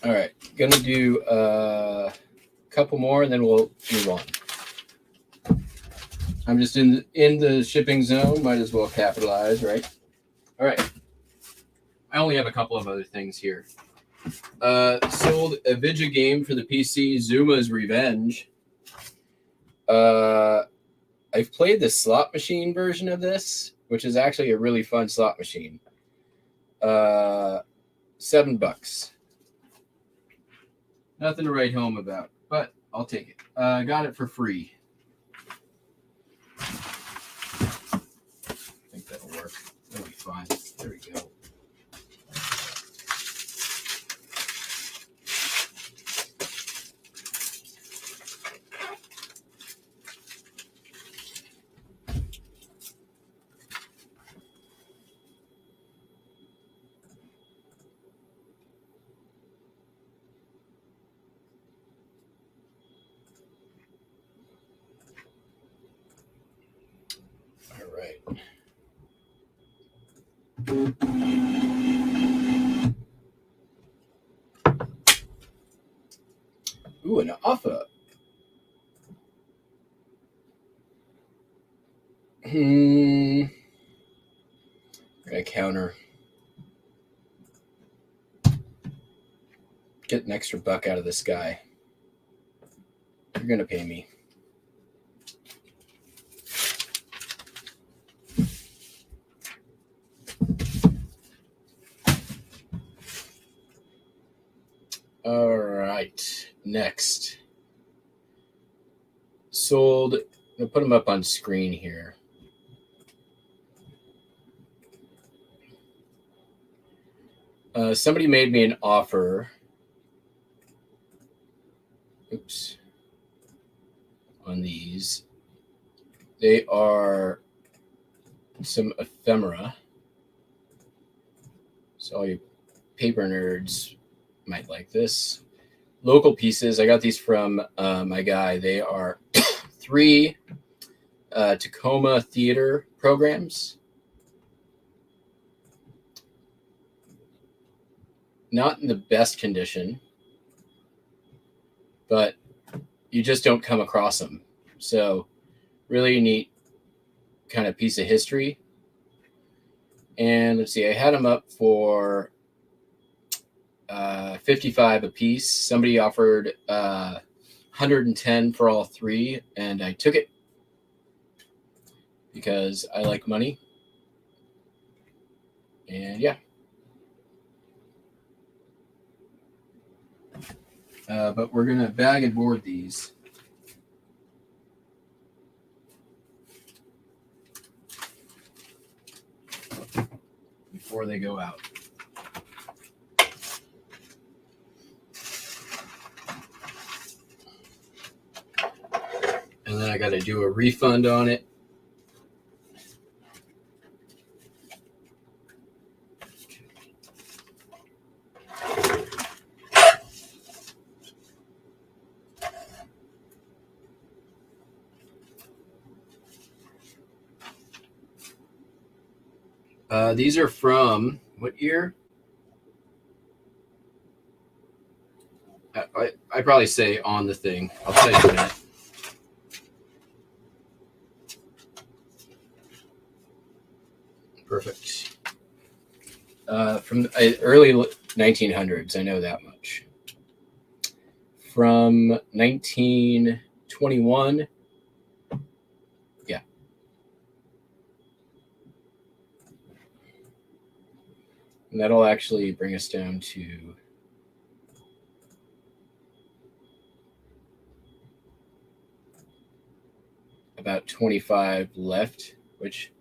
All right, gonna do a couple more and then we'll move on. I'm just in the shipping zone. Might as well capitalize, right? All right. I only have a couple of other things here. Sold a Vidya game for the PC, Zuma's Revenge. I've played the slot machine version of this, which is actually a really fun slot machine. $7. Nothing to write home about, but I'll take it. I got it for free. I think that'll work. That'll be fine. There we go. All right. Ooh, an offer. Gonna counter. Get an extra buck out of this guy. You're gonna pay me. All right, next. Sold. I'm gonna put them up on screen here. Somebody made me an offer. Oops. On these. They are some ephemera. So all you paper nerds might like this. Local pieces. I got these from my guy. They are 3 Tacoma theater programs. Not in the best condition, but you just don't come across them. So really neat kind of piece of history. And let's see, I had them up for $55 a piece. Somebody offered $110 for all 3, and I took it because I like money. And yeah. But we're going to bag and board these. Before they go out. And then I got to do a refund on it. These are from what year? I probably say on the thing. I'll tell you in a minute. Perfect. From the early 1900s, I know that much. From 1921. Yeah. And that'll actually bring us down to about 25 left, which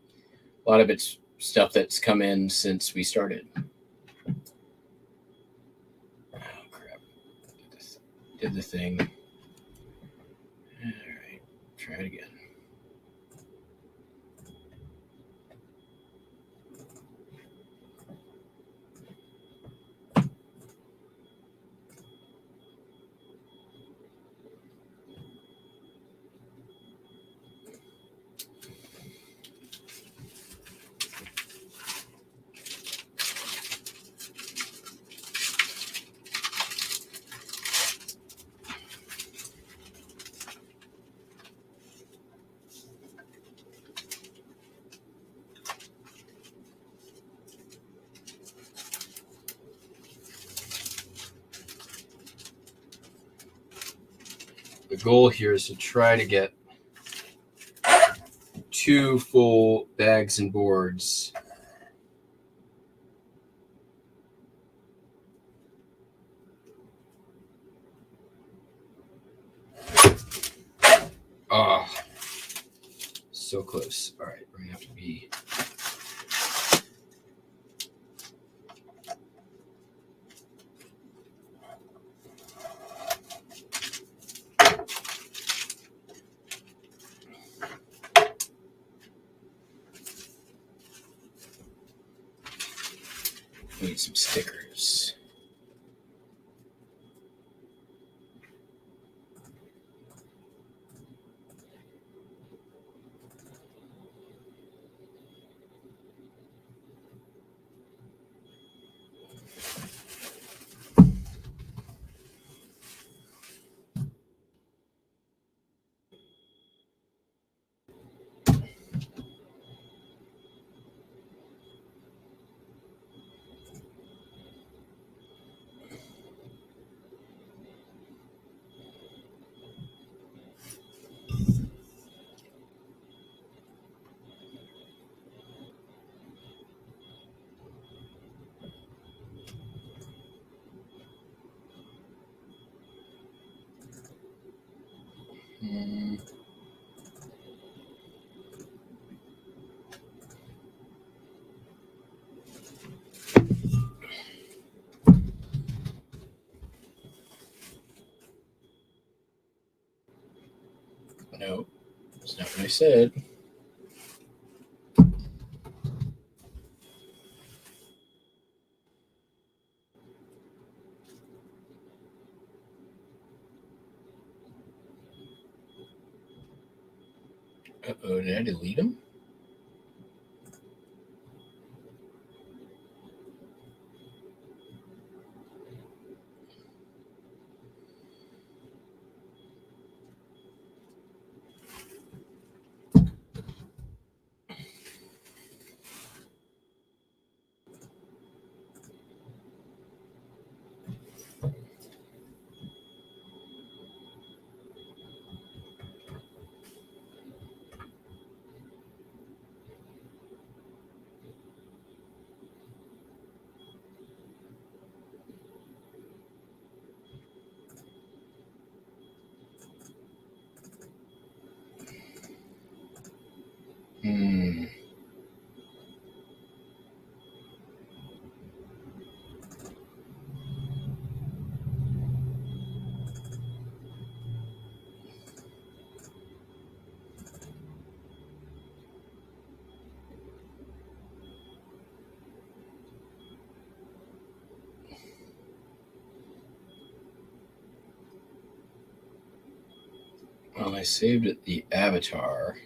a lot of it's stuff that's come in since we started. Oh, crap. Did the thing. All right. Try it again. The goal here is to try to get 2 full bags and boards. Oh, so close. All right, we're gonna have to be. We need some stickers. No, that's not what I said. Uh-oh, did I delete them? Well, I saved it the avatar.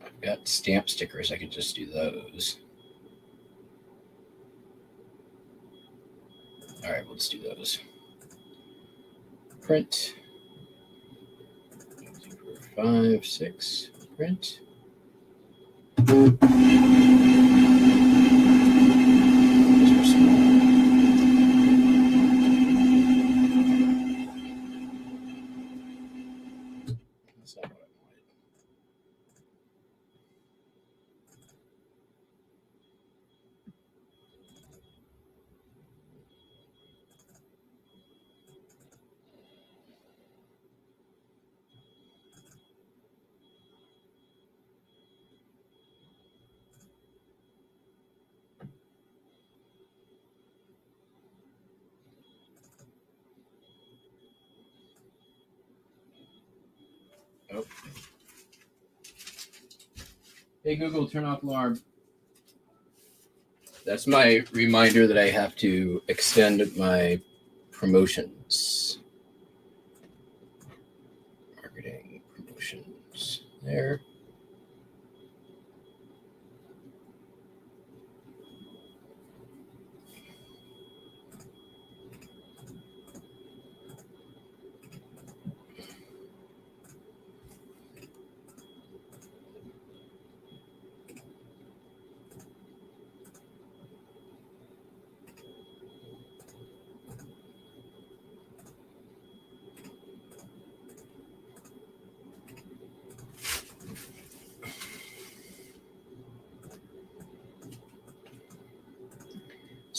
I've got stamp stickers. I could just do those. All right, let's do those. Print. 5, 6. Print. That's not what I wanted. Oh. Hey, Google, turn off alarm. That's my reminder that I have to extend my promotions. Marketing promotions. There.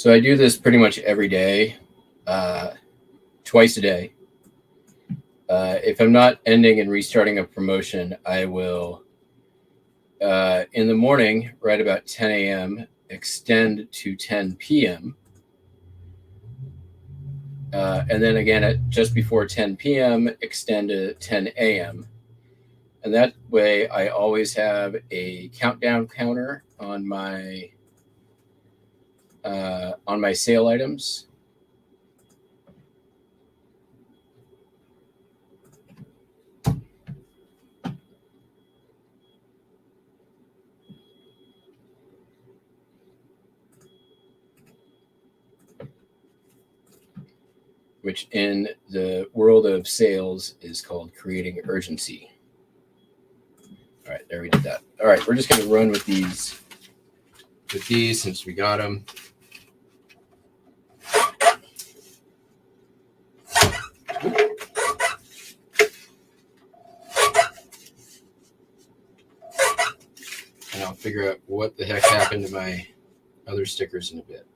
So I do this pretty much every day, twice a day. If I'm not ending and restarting a promotion, I will, in the morning, right about 10 a.m., extend to 10 p.m. And then again at just before 10 p.m., extend to 10 a.m. And that way I always have a countdown counter on my sale items. Which in the world of sales is called creating urgency. All right, there we did that. All right, we're just going to run with these since we got them. And I'll figure out what the heck happened to my other stickers in a bit.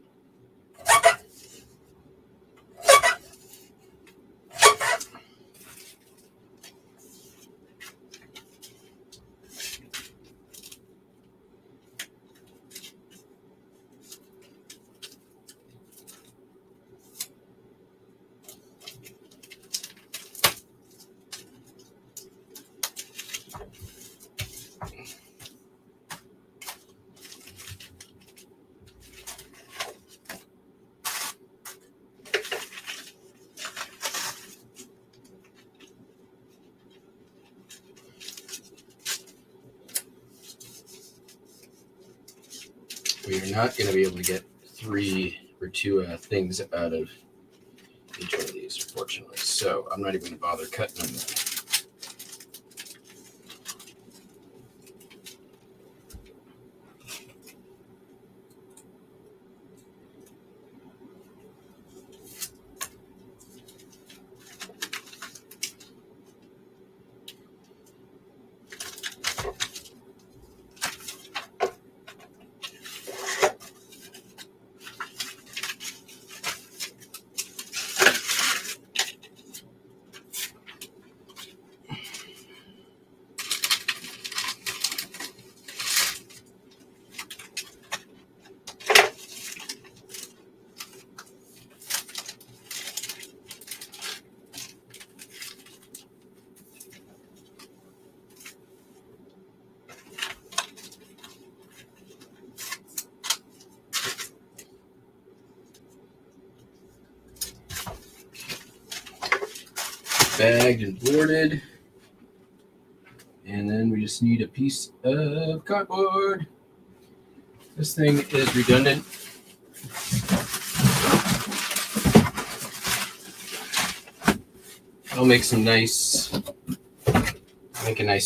We are not going to be able to get 3 or 2 things out of each one of these, unfortunately. So I'm not even going to bother cutting them. Bagged and boarded. And then we just need a piece of cardboard. This thing is redundant. I'll make a nice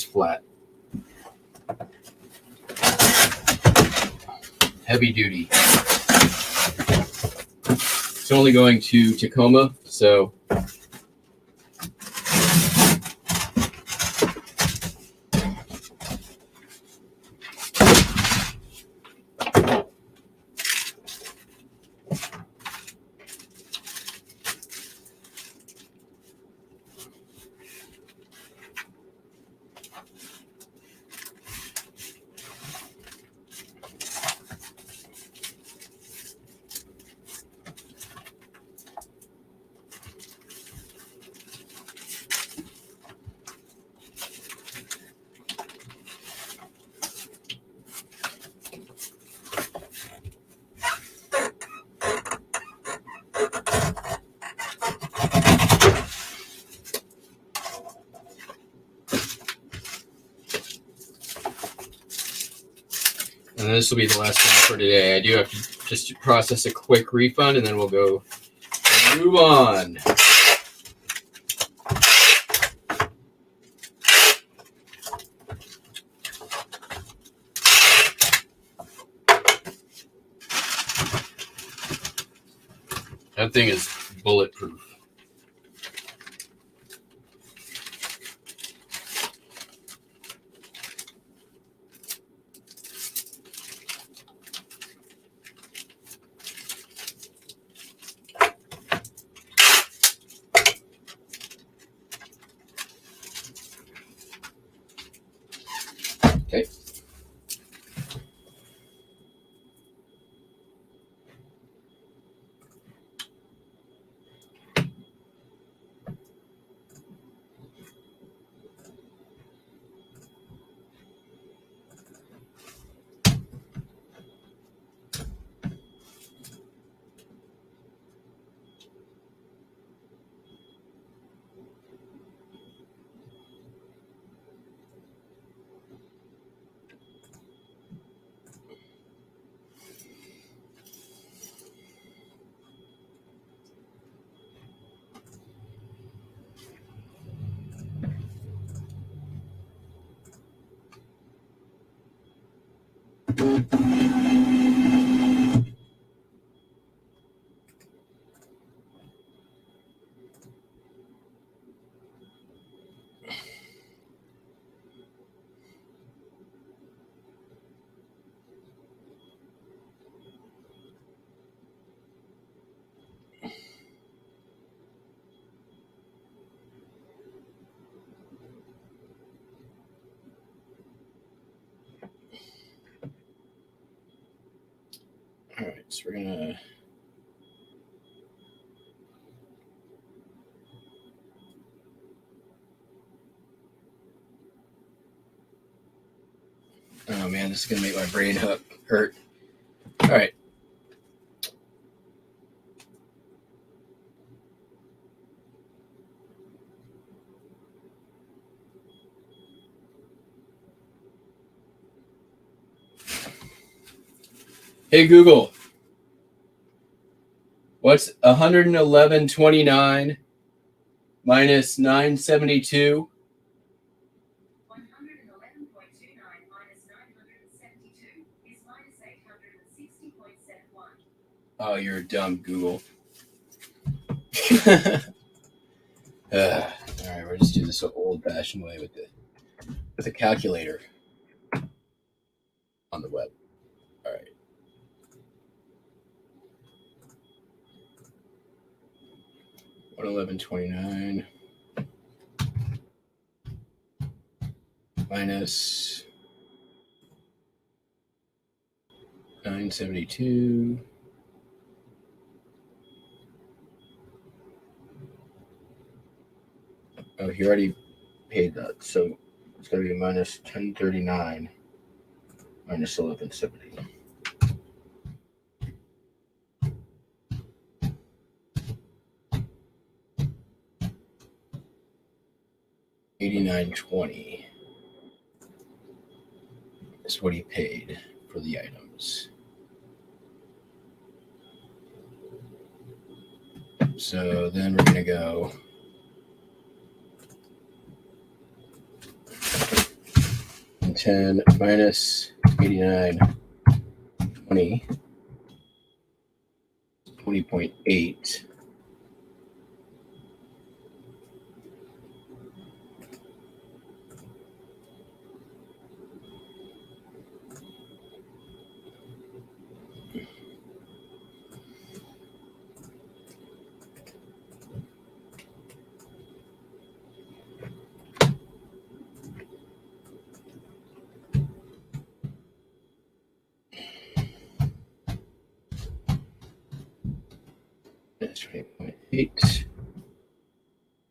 flat. Heavy duty. It's only going to Tacoma, so and this will be the last one for today. I do have to just process a quick refund, and then we'll go move on. That thing is bulletproof. Okay. All right, so we're gonna. Oh man, this is gonna make my brain hurt. All right. Hey Google, what's 111.29 minus 972? 111.29 minus 972 is minus 860.71. Oh, you're a dumb Google. All right, we'll just do this old-fashioned way with a calculator on the web. All right. $111.29 minus 972. Oh, he already paid that, so it's going to be minus 1039 minus 1170. $89.20 is what he paid for the items. So then we're going to go and 10 minus 89.20, 20.8. That's 20.8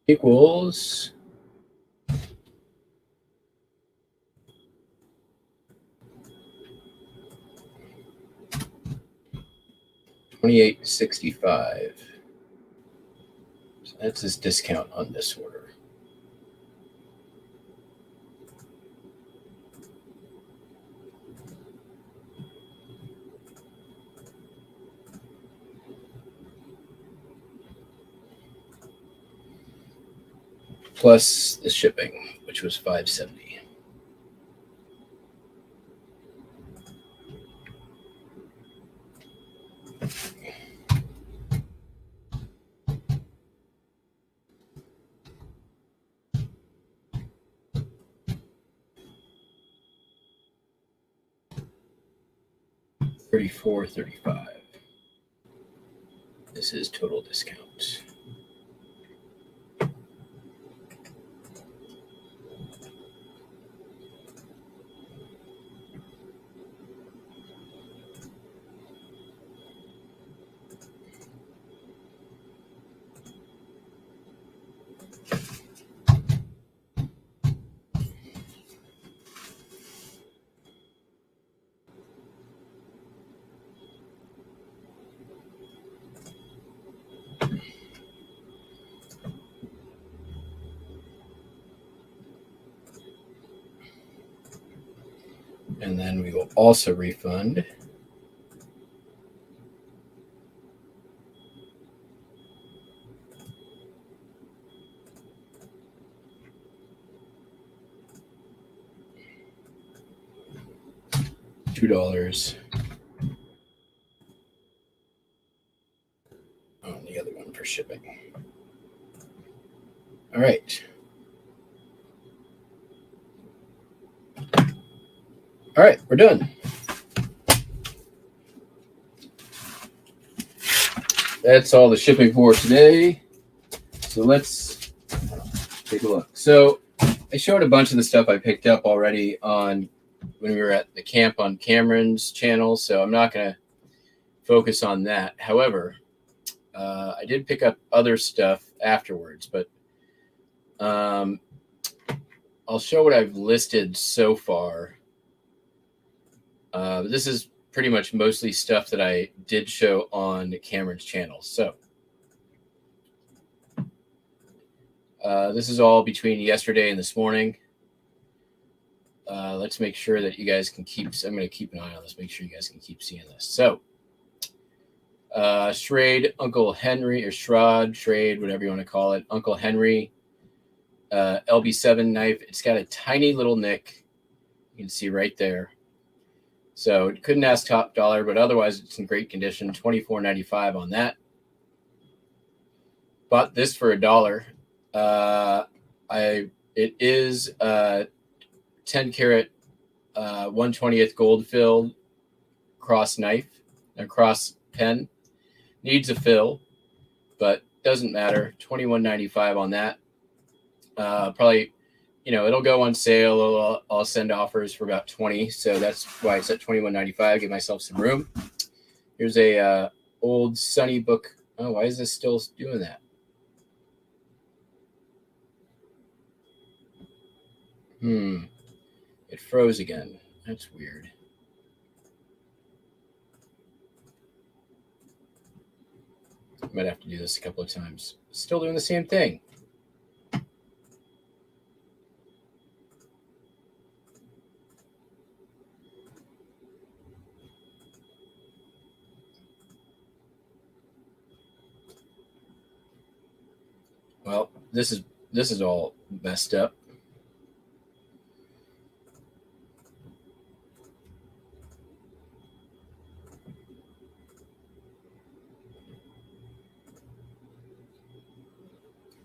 equals 28.65. So that's his discount on this order. Plus the shipping, which was $570. $34.35. This is total discount. And then we will also refund $2 on the other one for shipping. All right. All right, we're done. That's all the shipping for today. So let's take a look. So I showed a bunch of the stuff I picked up already on when we were at the camp on Cameron's channel, so I'm not going to focus on that. However, I did pick up other stuff afterwards, but I'll show what I've listed so far. This is pretty much mostly stuff that I did show on Cameron's channel. So this is all between yesterday and this morning. Let's make sure that you guys can keep, I'm going to keep an eye on this, make sure you guys can keep seeing this. So Schrade, Uncle Henry, or Schrade, whatever you want to call it, Uncle Henry, LB7 knife. It's got a tiny little nick. You can see right there. So couldn't ask top dollar, but otherwise it's in great condition. $24.95 on that. Bought this for $1. It is 10 karat 1/20th gold filled cross knife, a cross pen. Needs a fill, but doesn't matter. $21.95 on that. Probably, it'll go on sale. I'll send offers for about 20, so that's why it's at $21.95. Give myself some room. Here's a old Sunny book. Oh, why is this still doing that? It froze again. That's weird. Might have to do this a couple of times. Still doing the same thing. Well, this is all messed up.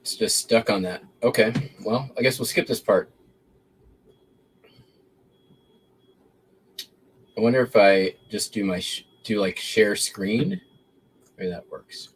It's just stuck on that. Okay, well, I guess we'll skip this part. I wonder if I just do like share screen. Maybe that works.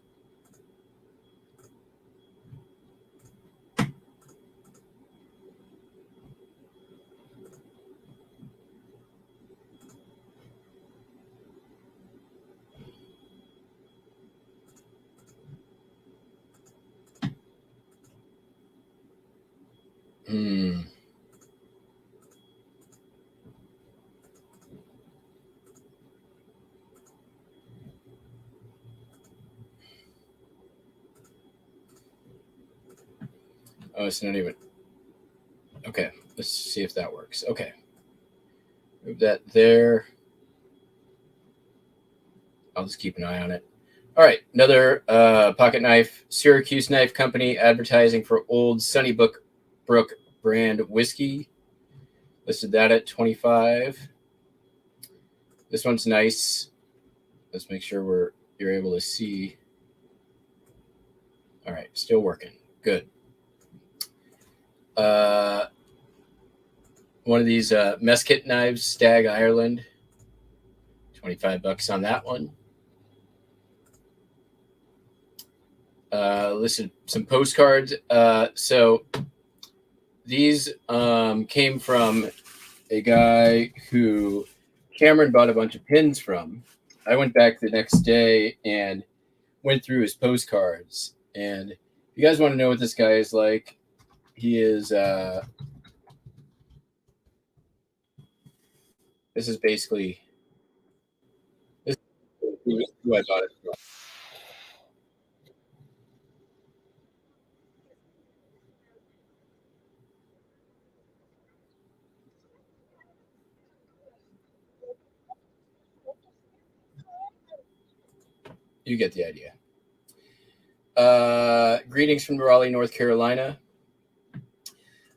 Oh, it's not even. Okay, let's see if that works. Okay. Move that there. I'll just keep an eye on it. All right, another pocket knife. Syracuse Knife Company advertising for old Sunnybrook brand whiskey. Listed that at $25. This one's nice. Let's make sure you're able to see. All right, still working. Good. One of these mess kit knives, Stag Ireland. $25 on that one. Listed some postcards. So these came from a guy who Cameron bought a bunch of pins from. I went back the next day and went through his postcards. And if you guys want to know what this guy is like, he is this is basically who I bought it from. You get the idea. Greetings from Raleigh, North Carolina.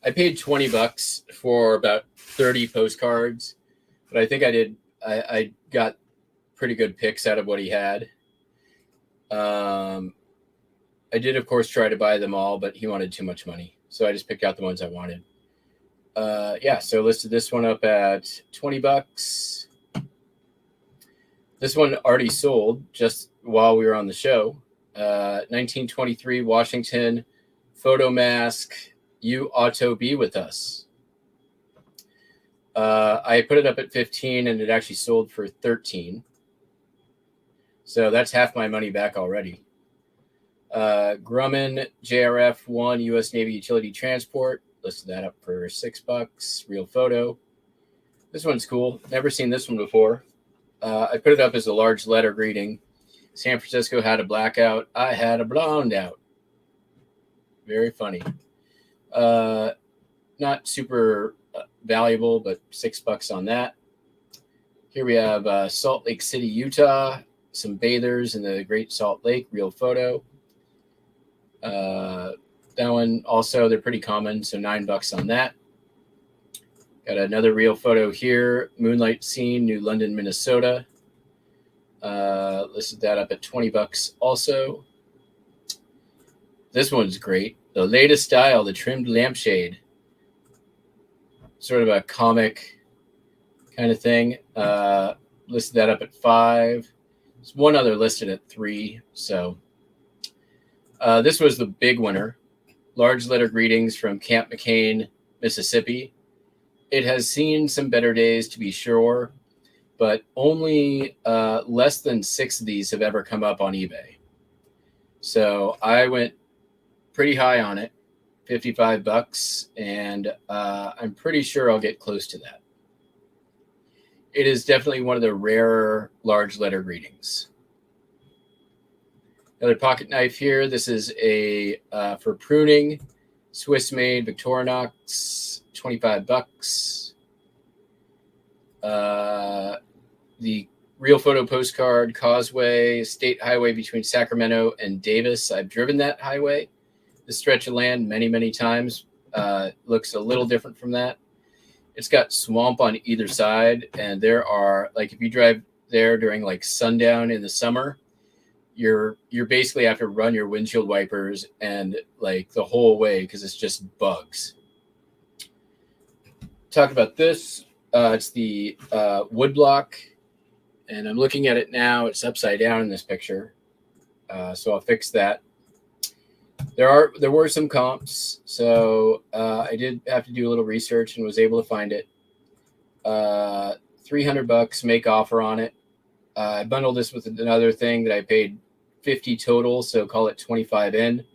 I paid $20 for about 30 postcards, but I think I got pretty good picks out of what he had. I did, of course, try to buy them all, but he wanted too much money, so I just picked out the ones I wanted. So listed this one up at $20. This one already sold just while we were on the show. 1923 Washington photo mask. You Auto Be With Us. I put it up at 15 and it actually sold for 13. So that's half my money back already. Grumman JRF 1 U.S. Navy Utility Transport. Listed that up for $6. Real photo. This one's cool. Never seen this one before. I put it up as a large letter greeting. San Francisco had a blackout. I had a blonde out. Very funny. Not super valuable, but $6 on that. Here we have Salt Lake City, Utah. Some bathers in the Great Salt Lake. Real photo. That one also, they're pretty common, so $9 on that. Got another real photo here. Moonlight Scene, New London, Minnesota. Listed that up at $20 also. This one's great. The latest style, the trimmed lampshade. Sort of a comic kind of thing. Listed that up at $5. There's one other listed at $3. So this was the big winner. Large letter greetings from Camp McCain, Mississippi. It has seen some better days, to be sure, but only less than 6 of these have ever come up on eBay. So I went pretty high on it, $55, and I'm pretty sure I'll get close to that. It is definitely one of the rarer large letter greetings. Another pocket knife here. This is a for pruning, Swiss-made Victorinox, $25. The real photo postcard, Causeway, state highway between Sacramento and Davis. I've driven that highway, this stretch of land, many, many times. Looks a little different from that. It's got swamp on either side, and there are, like, if you drive there during like sundown in the summer, you're basically have to run your windshield wipers and like the whole way because it's just bugs. Talk about this. It's the wood block, and I'm looking at it now. It's upside down in this picture, so I'll fix that. There were some comps, so I did have to do a little research and was able to find it. $300 make offer on it. I bundled this with another thing that I paid $50 total, so call it $25 in.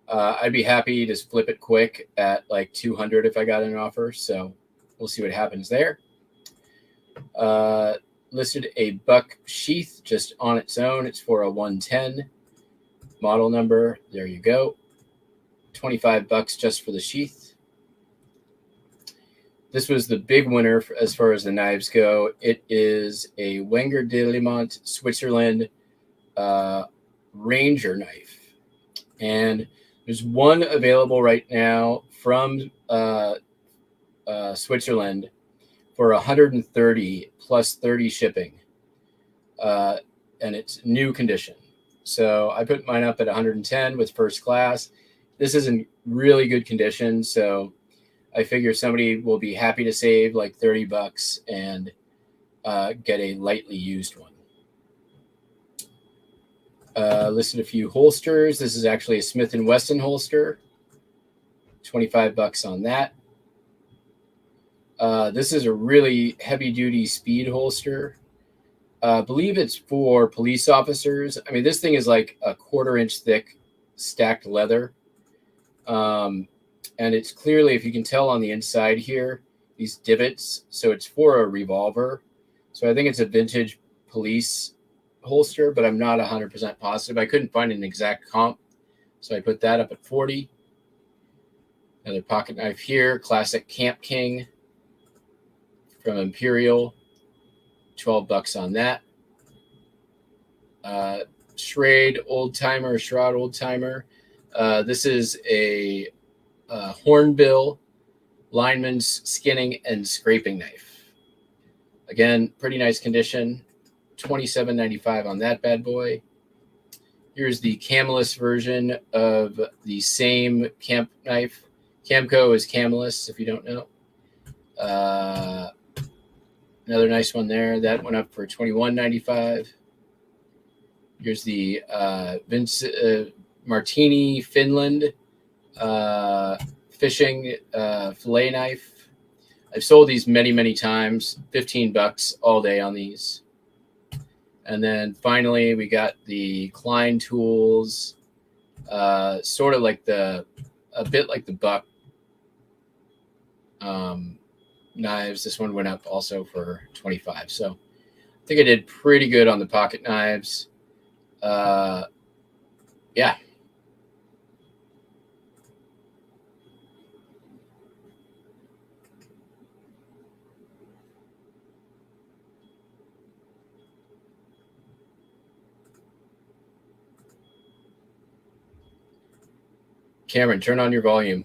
I'd be happy to flip it quick at like $200 if I got an offer, so we'll see what happens there. Listed a buck sheath just on its own. It's for a 110 model number. There you go. $25 just for the sheath. This was the big winner as far as the knives go. It is a Wenger de Limont, Switzerland Ranger knife. And there's one available right now from Switzerland for $130 plus 30 shipping. And it's new condition. So I put mine up at 110 with first class. This is in really good condition, so I figure somebody will be happy to save like $30 and get a lightly used one. Listed a few holsters. This is actually a Smith & Wesson holster. $25 on that. This is a really heavy-duty speed holster. I believe it's for police officers. I mean, this thing is like a 1/4 inch thick stacked leather. And it's clearly, if you can tell on the inside here, these divots. So it's for a revolver. So I think it's a vintage police holster, but I'm not 100% positive. I couldn't find an exact comp, so I put that up at 40. Another pocket knife here, classic Camp King from Imperial, $12 on that. Schrade old timer, Shroud old timer. This is a hornbill lineman's skinning and scraping knife. Again, pretty nice condition. $27.95 on that bad boy. Here's the Camelus version of the same camp knife. Camco is Camelus, if you don't know. Another nice one there. That went up for $21.95. Here's the Martini Finland fishing fillet knife. I've sold these many, many times. $15 all day on these. And then finally, we got the Klein tools, sort of like a bit like the Buck knives. This one went up also for $25. So I think I did pretty good on the pocket knives. Yeah. Cameron, turn on your volume.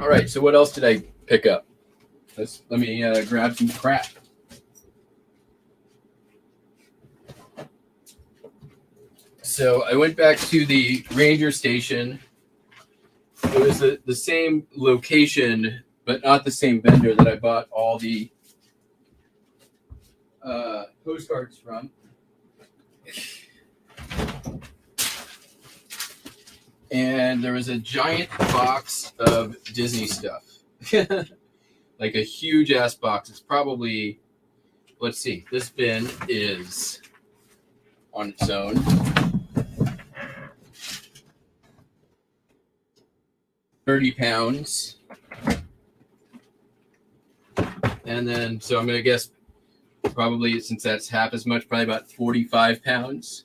All right, so what else did I pick up? Let me grab some crap. So I went back to the ranger station. It was the same location, but not the same vendor that I bought all the postcards from. And there was a giant box of Disney stuff. Like a huge ass box. It's probably, let's see, this bin is on its own. £30. And then, so I'm going to guess probably, since that's half as much, probably about 45 pounds.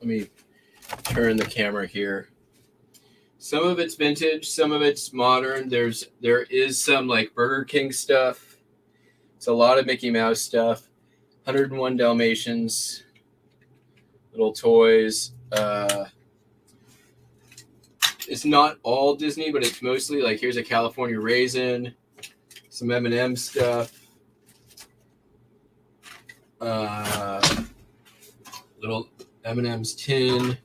Let me turn the camera here. Some of it's vintage, some of it's modern. There is some like Burger King stuff. It's a lot of Mickey Mouse stuff. 101 Dalmatians, little toys. It's not all Disney, but it's mostly like, here's a California raisin, some M&M stuff. Little M&M's tin.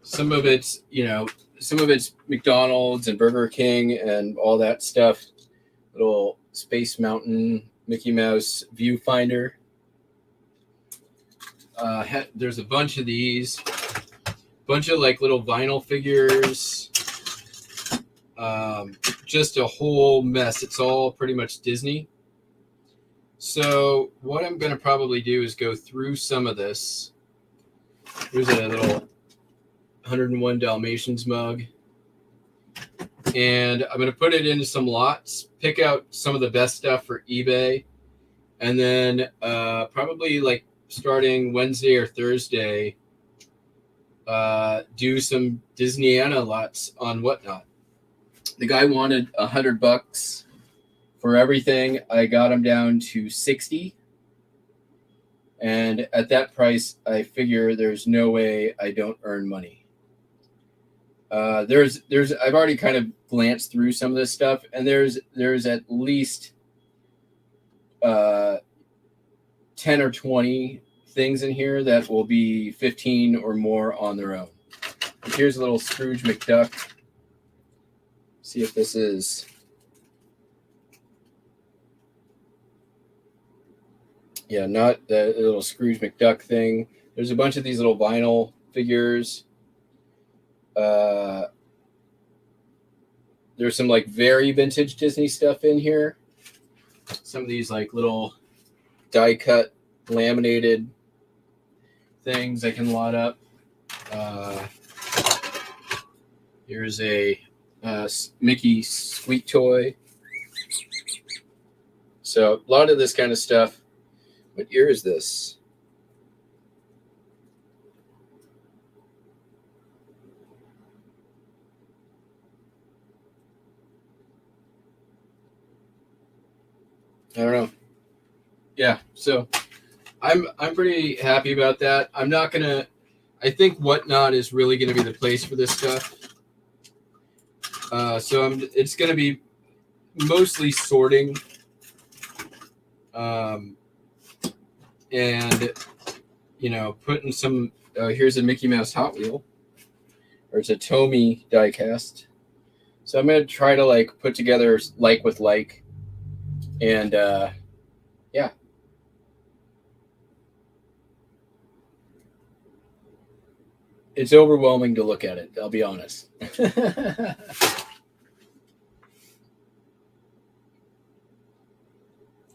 Some of it's, McDonald's and Burger King and all that stuff. Little Space Mountain Mickey Mouse viewfinder. There's a bunch of these. Bunch of like little vinyl figures. Just a whole mess. It's all pretty much Disney. So what I'm going to probably do is go through some of this. Here's a little 101 Dalmatians mug. And I'm going to put it into some lots, pick out some of the best stuff for eBay. And then probably like starting Wednesday or Thursday, do some Disneyana lots on Whatnot. The guy wanted $100 for everything. I got him down to 60. And at that price, I figure there's no way I don't earn money. I've already kind of glanced through some of this stuff, and there's at least 10 or 20 things in here that will be 15 or more on their own. Here's a little Scrooge McDuck. See if this is. Yeah, not the little Scrooge McDuck thing. There's a bunch of these little vinyl figures. There's some like very vintage Disney stuff in here. Some of these like little die cut laminated things I can lot up. Here's a Mickey Squeak toy. So a lot of this kind of stuff. What year is this? I don't know. Yeah, so I'm pretty happy about that. I'm not gonna. I think Whatnot is really gonna be the place for this stuff. So it's gonna be mostly sorting, and putting some. Here's a Mickey Mouse Hot Wheel, or it's a Tomy diecast. So I'm gonna try to like put together like with like, and yeah. It's overwhelming to look at it. I'll be honest.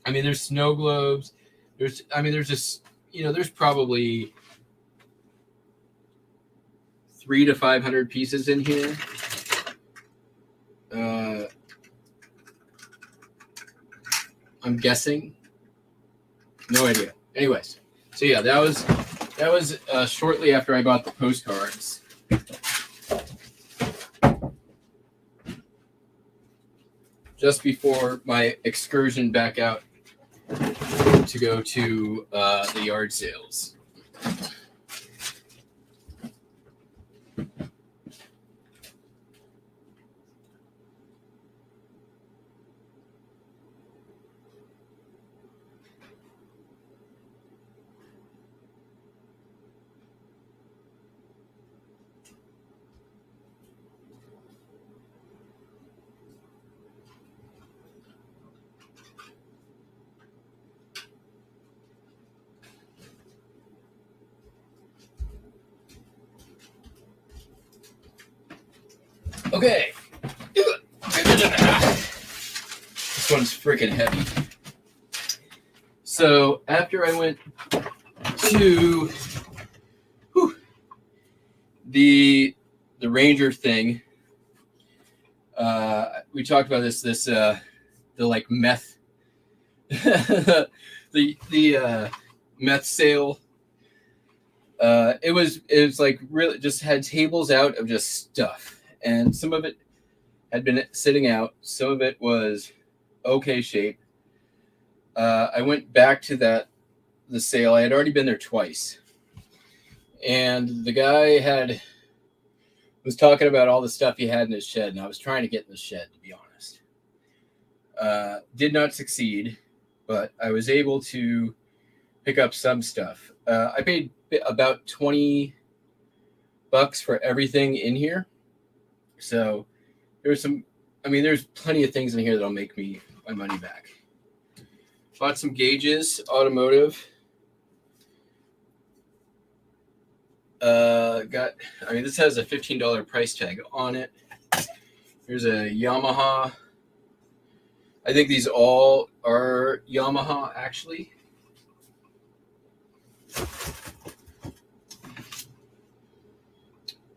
I mean, there's snow globes. There's just there's probably 300 to 500 pieces in here. I'm guessing. No idea. Anyways, so yeah, that was shortly after I bought the postcards. Just before my excursion back out to go to the yard sales. Okay. This one's freaking heavy. So after I went to the Ranger thing, we talked about this the like meth the meth sale. It was like really just had tables out of just stuff, and some of it had been sitting out. Some of it was okay shape. I went back to the sale. I had already been there twice, and the guy was talking about all the stuff he had in his shed, and I was trying to get in the shed, to be honest. Did not succeed, but I was able to pick up some stuff. I paid about $20 for everything in here. So there's plenty of things in here that'll make me my money back. Bought some gauges, automotive. This has a $15 price tag on it. Here's a Yamaha. I think these all are Yamaha, actually.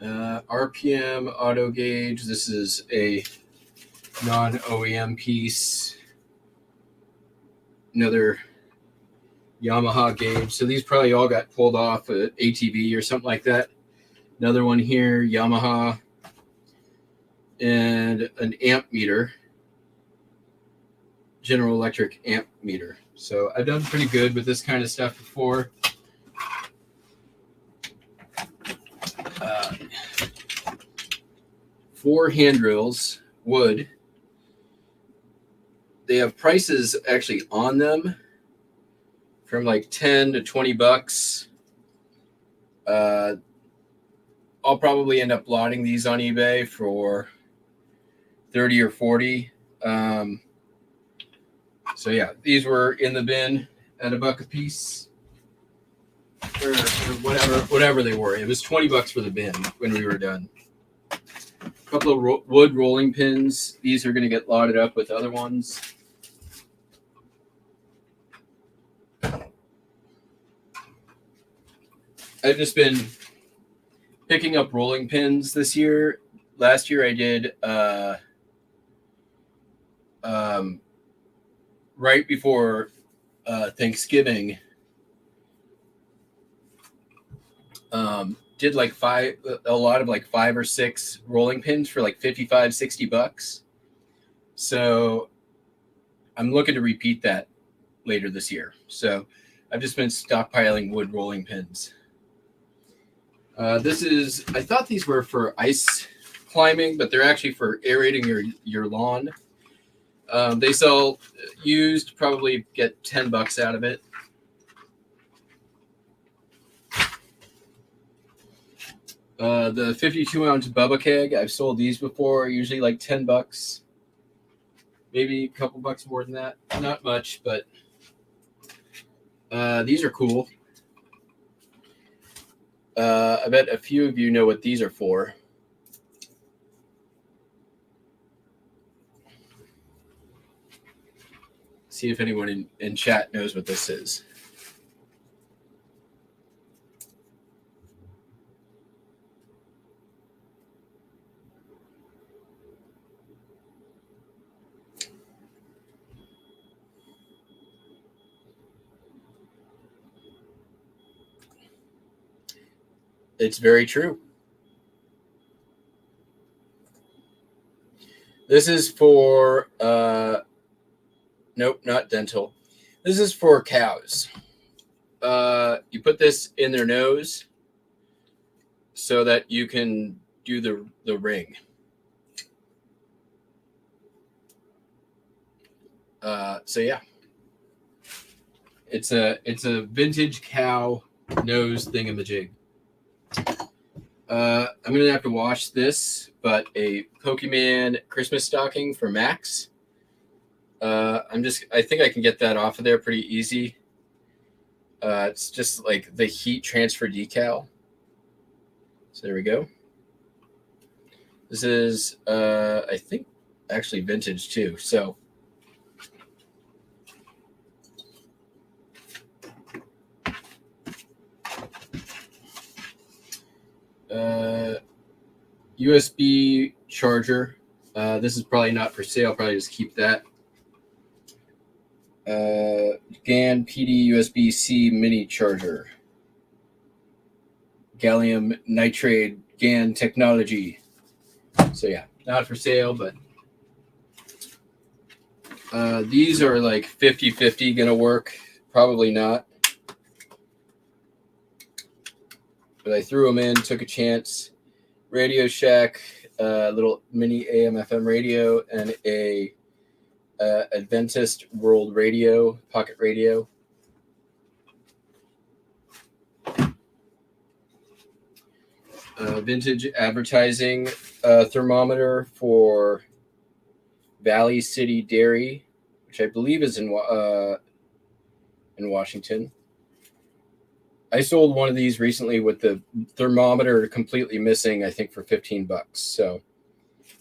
RPM auto gauge. This is a non-OEM piece. Another Yamaha gauge. So these probably all got pulled off at ATV or something like that. Another one here, Yamaha. And an amp meter. General Electric amp meter. So I've done pretty good with this kind of stuff before. 4 hand drills, wood. They have prices actually on them from like $10 to $20. I'll probably end up lotting these on eBay for 30 or 40. So yeah, these were in the bin at $1 a piece, or whatever they were. It was $20 for the bin when we were done. A couple of wood rolling pins. These are going to get lotted up with other ones. I've just been picking up rolling pins this year. Last year I did right before Thanksgiving. Did like a lot of like 5 or 6 rolling pins for like $55-$60. So I'm looking to repeat that later this year. So I've just been stockpiling wood rolling pins. I thought these were for ice climbing, but they're actually for aerating your lawn. They sell used, probably get $10 out of it. The 52-ounce Bubba keg, I've sold these before, usually like $10. Maybe a couple bucks more than that. Not much, but these are cool. I bet a few of you know what these are for. See if anyone in chat knows what this is. It's very true. This is for, nope, not dental. This is for cows. You put this in their nose so that you can do the ring. So yeah, it's a vintage cow nose thingamajig. I'm gonna have to wash this, but a Pokemon Christmas stocking for Max. I think I can get that off of there pretty easy. It's just like the heat transfer decal. So there we go. This is I think actually vintage too. So USB charger. This is probably not for sale. Probably just keep that. GAN PD USB-C mini charger. Gallium nitride GAN technology. So yeah, not for sale, but these are like 50-50 gonna work. Probably not. But I threw them in, took a chance. Radio Shack, little mini AM/FM radio, and a Adventist World Radio, pocket radio. Vintage advertising thermometer for Valley City Dairy, which I believe is in Washington. I sold one of these recently with the thermometer completely missing, I think for $15. So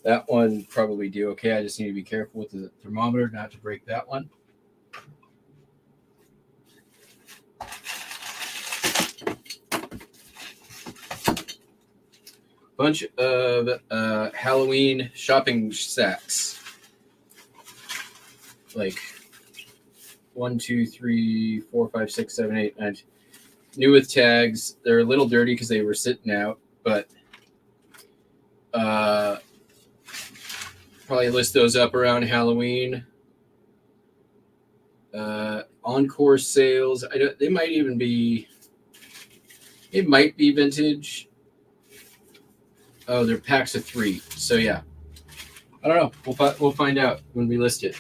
that one probably do okay. I just need to be careful with the thermometer not to break that one. Bunch of Halloween shopping sacks. Like 1, 2, 3, 4, 5, 6, 7, 8, 9. New with tags. They're a little dirty because they were sitting out, but probably list those up around Halloween. Encore sales. They might even be. It might be vintage. Oh, they're packs of 3. So yeah, I don't know. We'll find out when we list it.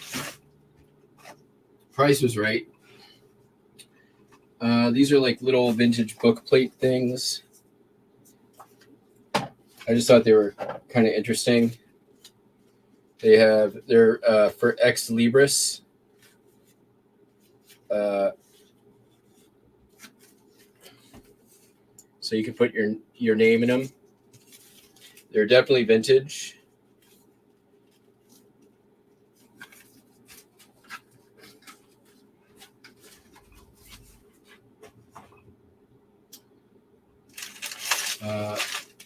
Price was right. These are like little vintage book plate things. I just thought they were kind of interesting. They're for Ex Libris. So you can put your name in them. They're definitely vintage.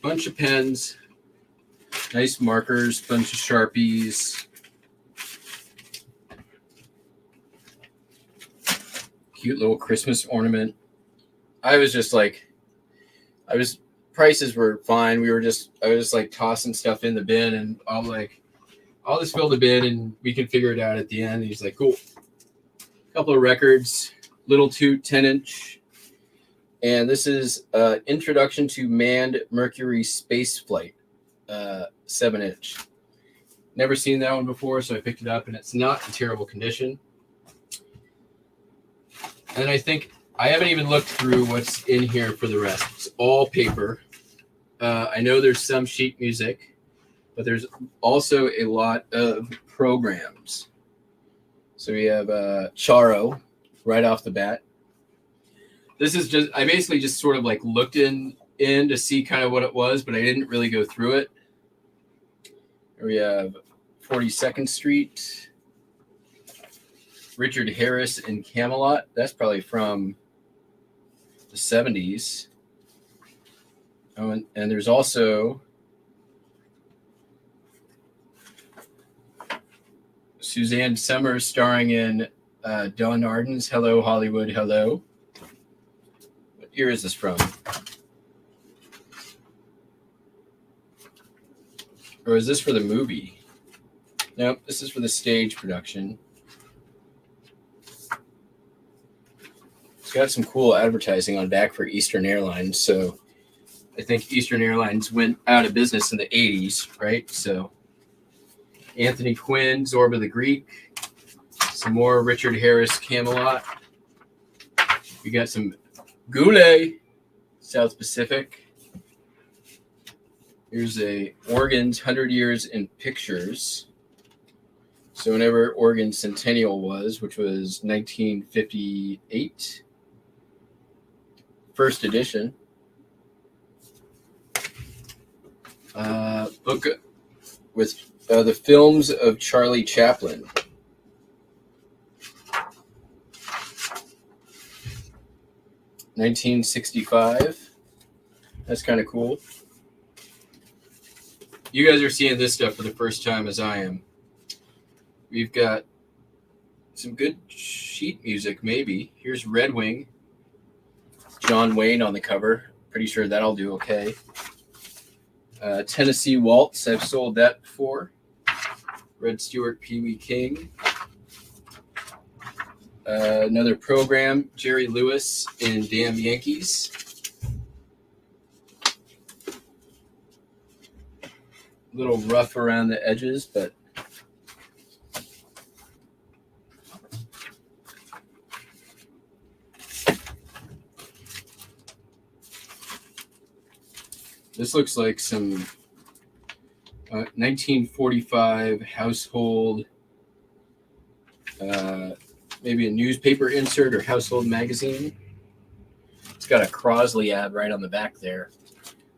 Bunch of pens, nice markers, bunch of Sharpies, cute little Christmas ornament. Prices were fine. I was just like tossing stuff in the bin, and I'm like, I'll just fill the bin and we can figure it out at the end. And he's like, cool. A couple of records, Little Toot 10-inch. And this is Introduction to Manned Mercury Space Flight, 7-inch. Never seen that one before, so I picked it up, and it's not in terrible condition. And I think I haven't even looked through what's in here for the rest. It's all paper. I know there's some sheet music, but there's also a lot of programs. So we have Charo right off the bat. This is just, I basically just sort of like looked in to see kind of what it was, but I didn't really go through it. Here we have 42nd Street, Richard Harris in Camelot. That's probably from the 70s. Oh, and there's also Suzanne Summers starring in Don Arden's Hello, Hollywood, Hello. What year is this from? Or is this for the movie? Nope, this is for the stage production. It's got some cool advertising on back for Eastern Airlines. So I think Eastern Airlines went out of business in the 80s, right? So Anthony Quinn, Zorba the Greek. Some more Richard Harris, Camelot. We got some Goulet, South Pacific. Here's a Oregon's 100 Years in Pictures. So whenever Oregon Centennial was, which was 1958, first edition. Book with the films of Charlie Chaplin. $1965. That's kind of cool. You guys are seeing this stuff for the first time as I am. We've got some good sheet music, maybe. Here's Red Wing. John Wayne on the cover. Pretty sure that'll do okay. Tennessee Waltz. I've sold that before. Red Stewart, Pee Wee King. Another program, Jerry Lewis in Damn Yankees. A little rough around the edges, but this looks like some 1945 household, maybe a newspaper insert or household magazine. It's got a Crosley ad right on the back there.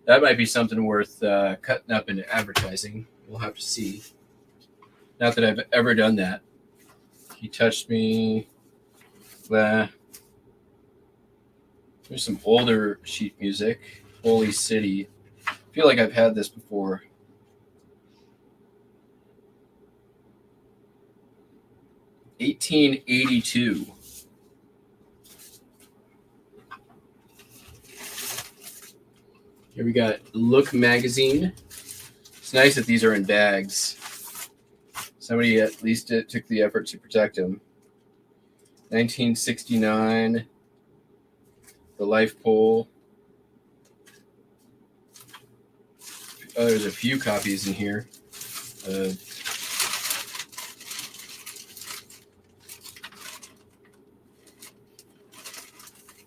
That might be something worth cutting up into advertising. We'll have to see. Not that I've ever done that. He touched me. There's some older sheet music. Holy City. I feel like I've had this before. $1882. Here we got Look Magazine. It's nice that these are in bags. Somebody at least took the effort to protect them. 1969. The Life Pole. Oh, there's a few copies in here.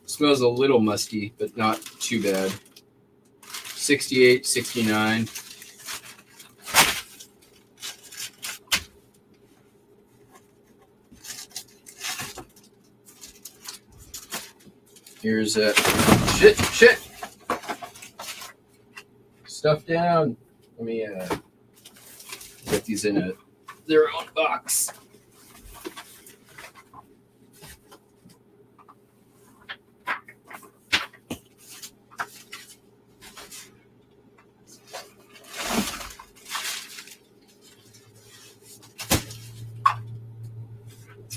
Smells a little musty, but not too bad. 68, 69. Here's shit. Stuff down. Let me get these in their own box.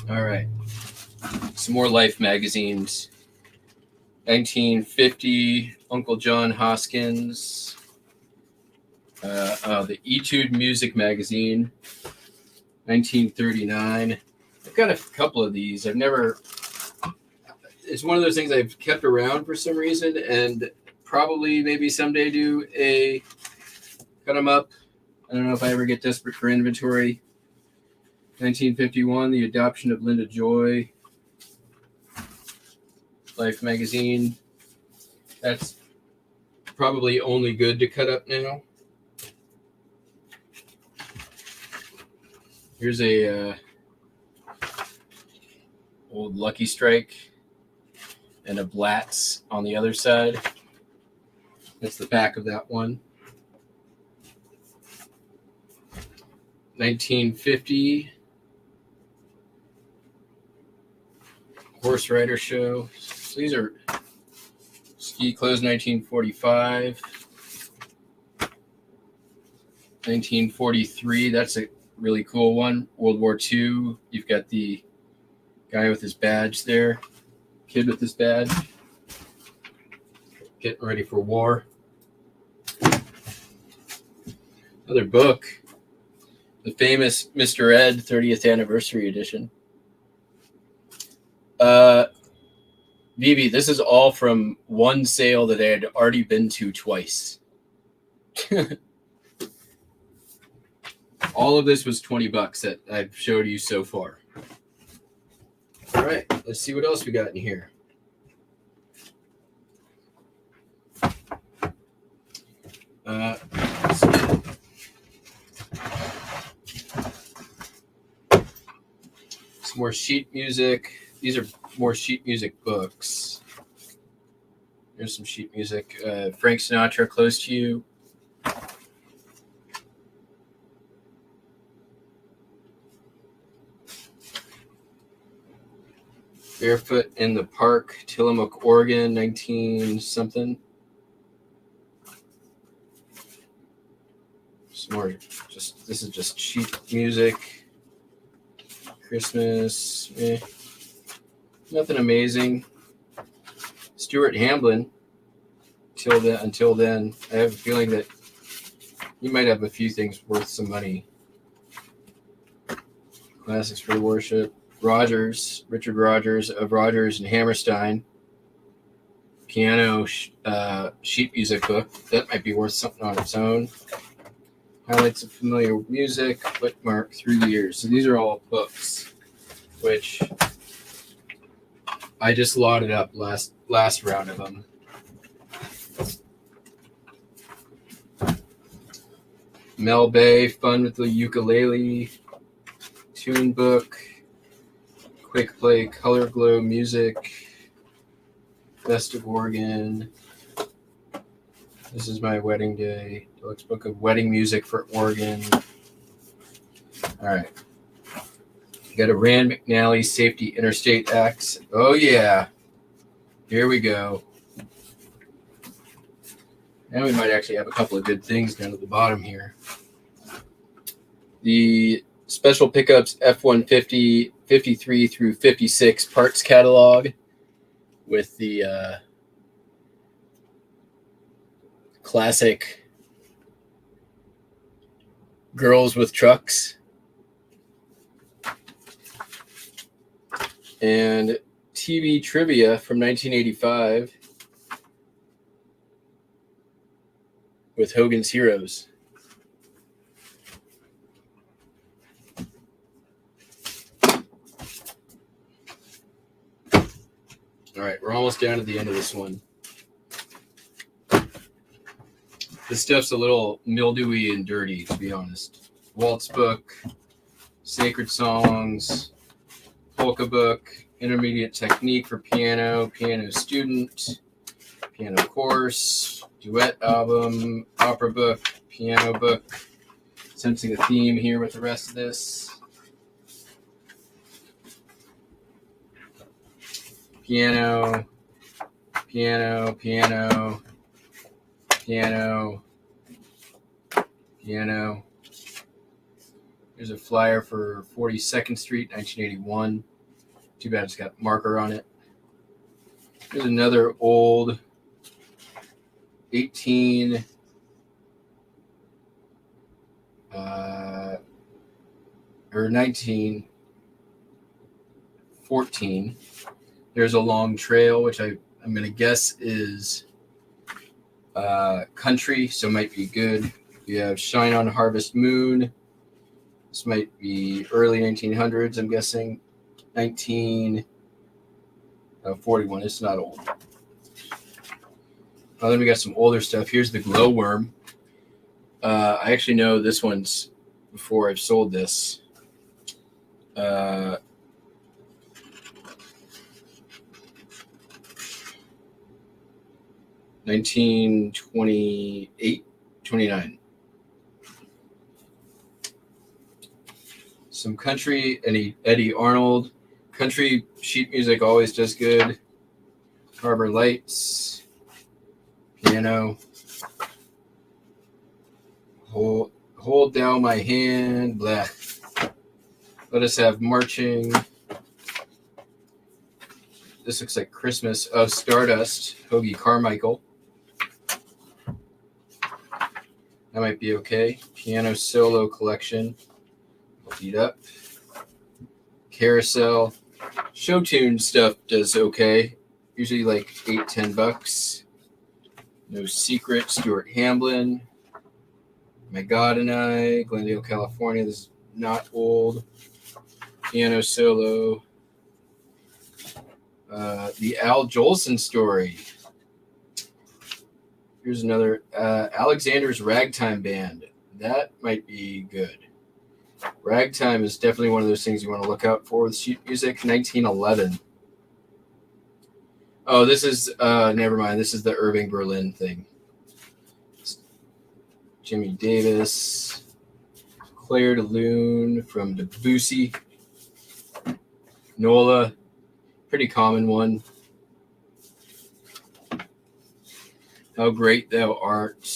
All right. Some more Life magazines. 1950, Uncle John Hoskins. The Etude Music magazine. 1939. I've got a couple of these. It's one of those things I've kept around for some reason, and probably maybe someday cut them up. I don't know if I ever get desperate for inventory. 1951, the adoption of Linda Joy. Life magazine. That's probably only good to cut up now. Here's a old Lucky Strike and a Blatz on the other side. That's the back of that one. 1950 Horse Rider Show. So these are ski clothes. 1945. 1943. That's a really cool one. World War II. You've got the guy with his badge there. Kid with his badge. Getting ready for war. Another book. The famous Mr. Ed 30th Anniversary Edition. Vivi, this is all from one sale that I had already been to twice. All of this was $20 that I've showed you so far. All right, let's see what else we got in here. Some more sheet music. These are more sheet music books. There's some sheet music. Frank Sinatra, Close to You. Barefoot in the Park, Tillamook, Oregon, 19-something. Some more, this is just sheet music. Christmas, nothing amazing. Stuart Hamblin. Until then, I have a feeling that you might have a few things worth some money. Classics for the Worship. Richard Rogers of Rogers and Hammerstein. Piano sheet music book. That might be worth something on its own. Highlights of familiar music, bookmark through the years. So these are all books, which I just loaded up last round of them. Mel Bay, Fun with the Ukulele, Tune Book, Quick Play, Color Glow Music, Best of Oregon. This is my wedding day. Deluxe book of wedding music for Oregon. All right. Got a Rand McNally Safety Interstate Acts. Oh, yeah. Here we go. And we might actually have a couple of good things down at the bottom here. The Special Pickups F-150 53 through 56 parts catalog with the classic girls with trucks. And TV trivia from 1985 with Hogan's Heroes. All right, we're almost down to the end of this one. This stuff's a little mildewy and dirty, to be honest. Waltz book, sacred songs, polka book, intermediate technique for piano, piano student, piano course, duet album, opera book, piano book. Sensing a theme here with the rest of this. Piano, piano, piano, piano, piano. Here's a flyer for 42nd Street, 1981. Too bad it's got marker on it. Here's another old 18 I or 1914. There's a long trail, which I'm going to guess is country, so might be good. We have Shine on Harvest Moon. This might be early 1900s, I'm guessing. 1941. It's not old. Then we got some older stuff. Here's the glowworm. I actually know this one's before I've sold this. 1928, 29. Some country, Eddie Arnold. Country sheet music always does good. Harbor Lights. Piano. Hold down my hand. Blah. Let us have marching. This looks like Christmas. Oh, Stardust. Hoagie Carmichael. That might be okay. Piano solo collection. Beat up. Carousel. Show tune stuff does okay. Usually like $8-10. No Secret. Stuart Hamblin. My God and I. Glendale, California. This is not old. Piano solo. The Al Jolson story. Here's another Alexander's Ragtime Band. That might be good. Ragtime is definitely one of those things you want to look out for with sheet music. 1911. Oh, this is never mind. This is the Irving Berlin thing. Jimmy Davis, Claire de Lune from Debussy, Nola, pretty common one. How Great Thou Art,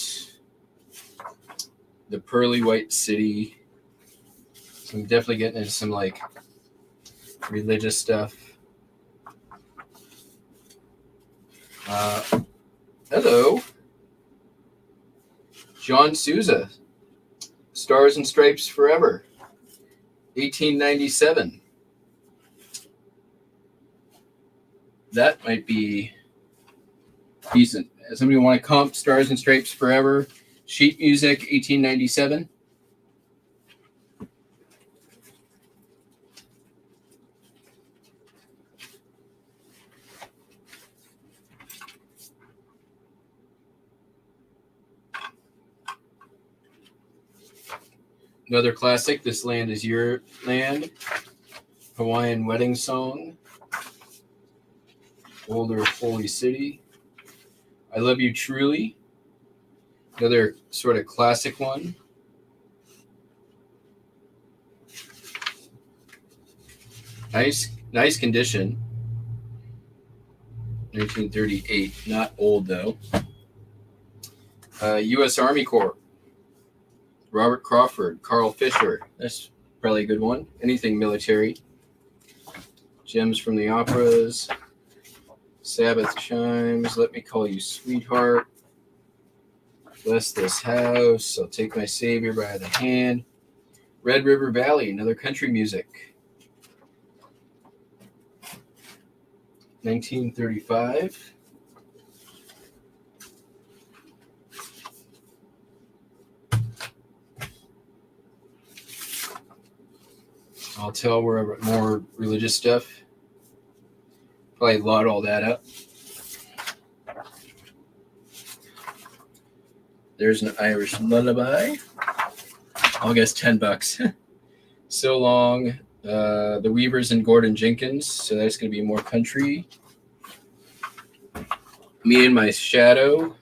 The Pearly White City. So I'm definitely getting into some like religious stuff. Hello. John Sousa, Stars and Stripes Forever, 1897. That might be decent. Somebody want to comp Stars and Stripes Forever, sheet music, 1897? Another classic, This Land Is Your Land, Hawaiian Wedding Song, Older Holy City, I Love You Truly, another sort of classic one. Nice condition. 1938, not old though. U.S. Army Corps. Robert Crawford, Carl Fisher. That's probably a good one. Anything military. Gems from the Operas. Sabbath Chimes. Let Me Call You Sweetheart. Bless This House. I'll Take My Savior by the Hand. Red River Valley, another country music. 1935. I'll tell we're more religious stuff. Probably lot all that up. There's an Irish lullaby. I'll guess $10. So Long. The Weavers and Gordon Jenkins. So that's going to be more country. Me and My Shadow.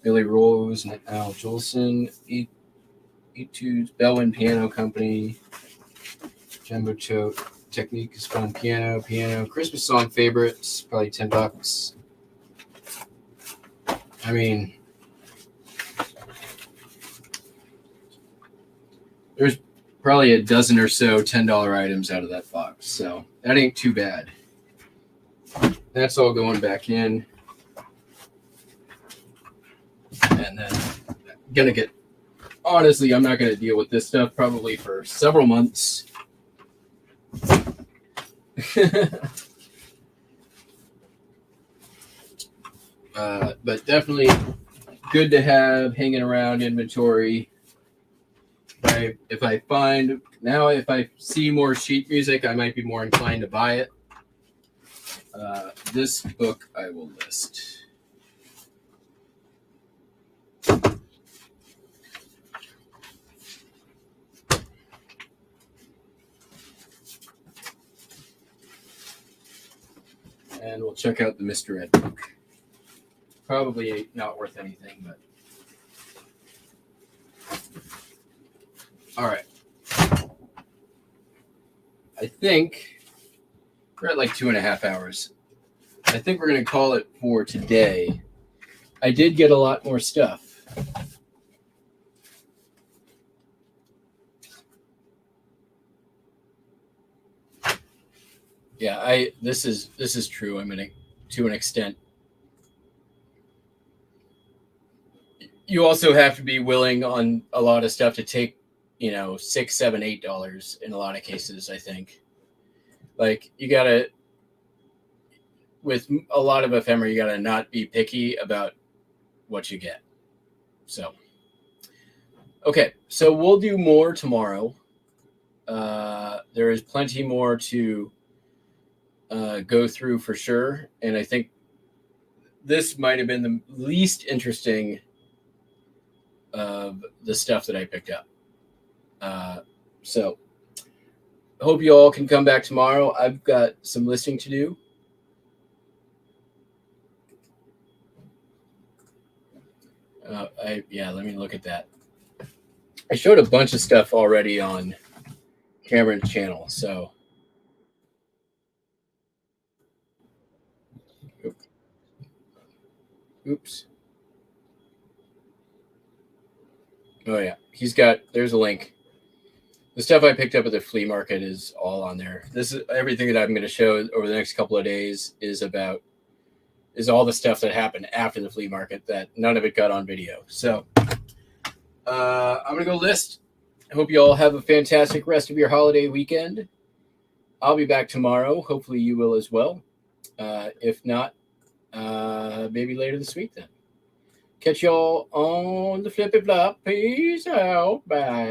Billy Rose and Al Jolson. Etudes, Bellwin Piano Company. Jumbo Choke. Technique is fun. Piano. Christmas song favorites. Probably $10. I mean, there's probably a dozen or so $10 items out of that box. So that ain't too bad. That's all going back in. And then I'm going to get honestly, I'm not going to deal with this stuff probably for several months. But definitely good to have hanging around inventory. If I see more sheet music, I might be more inclined to buy it. This book I will list. And we'll check out the Mr. Ed book. Probably not worth anything, but. All right. I think we're at like 2.5 hours. I think we're going to call it for today. I did get a lot more stuff. Yeah, this is true. I mean, to an extent. You also have to be willing on a lot of stuff to take, $6, $7, $8 in a lot of cases. I think, like you gotta, with a lot of ephemera, you gotta not be picky about what you get. So, okay, so we'll do more tomorrow. There is plenty more to go through for sure, and I think this might have been the least interesting of the stuff that I picked up. So hope you all can come back tomorrow. I've got some listing to do. Let me look at that. I showed a bunch of stuff already on Cameron's channel, so oops. Oh yeah, there's a link. The stuff I picked up at the flea market is all on there. This is everything that I'm going to show over the next couple of days is all the stuff that happened after the flea market that none of it got on video. So I'm going to go list. I hope you all have a fantastic rest of your holiday weekend. I'll be back tomorrow. Hopefully you will as well. If not, maybe later this week then. Catch y'all on the flippy flop. Peace out. Bye.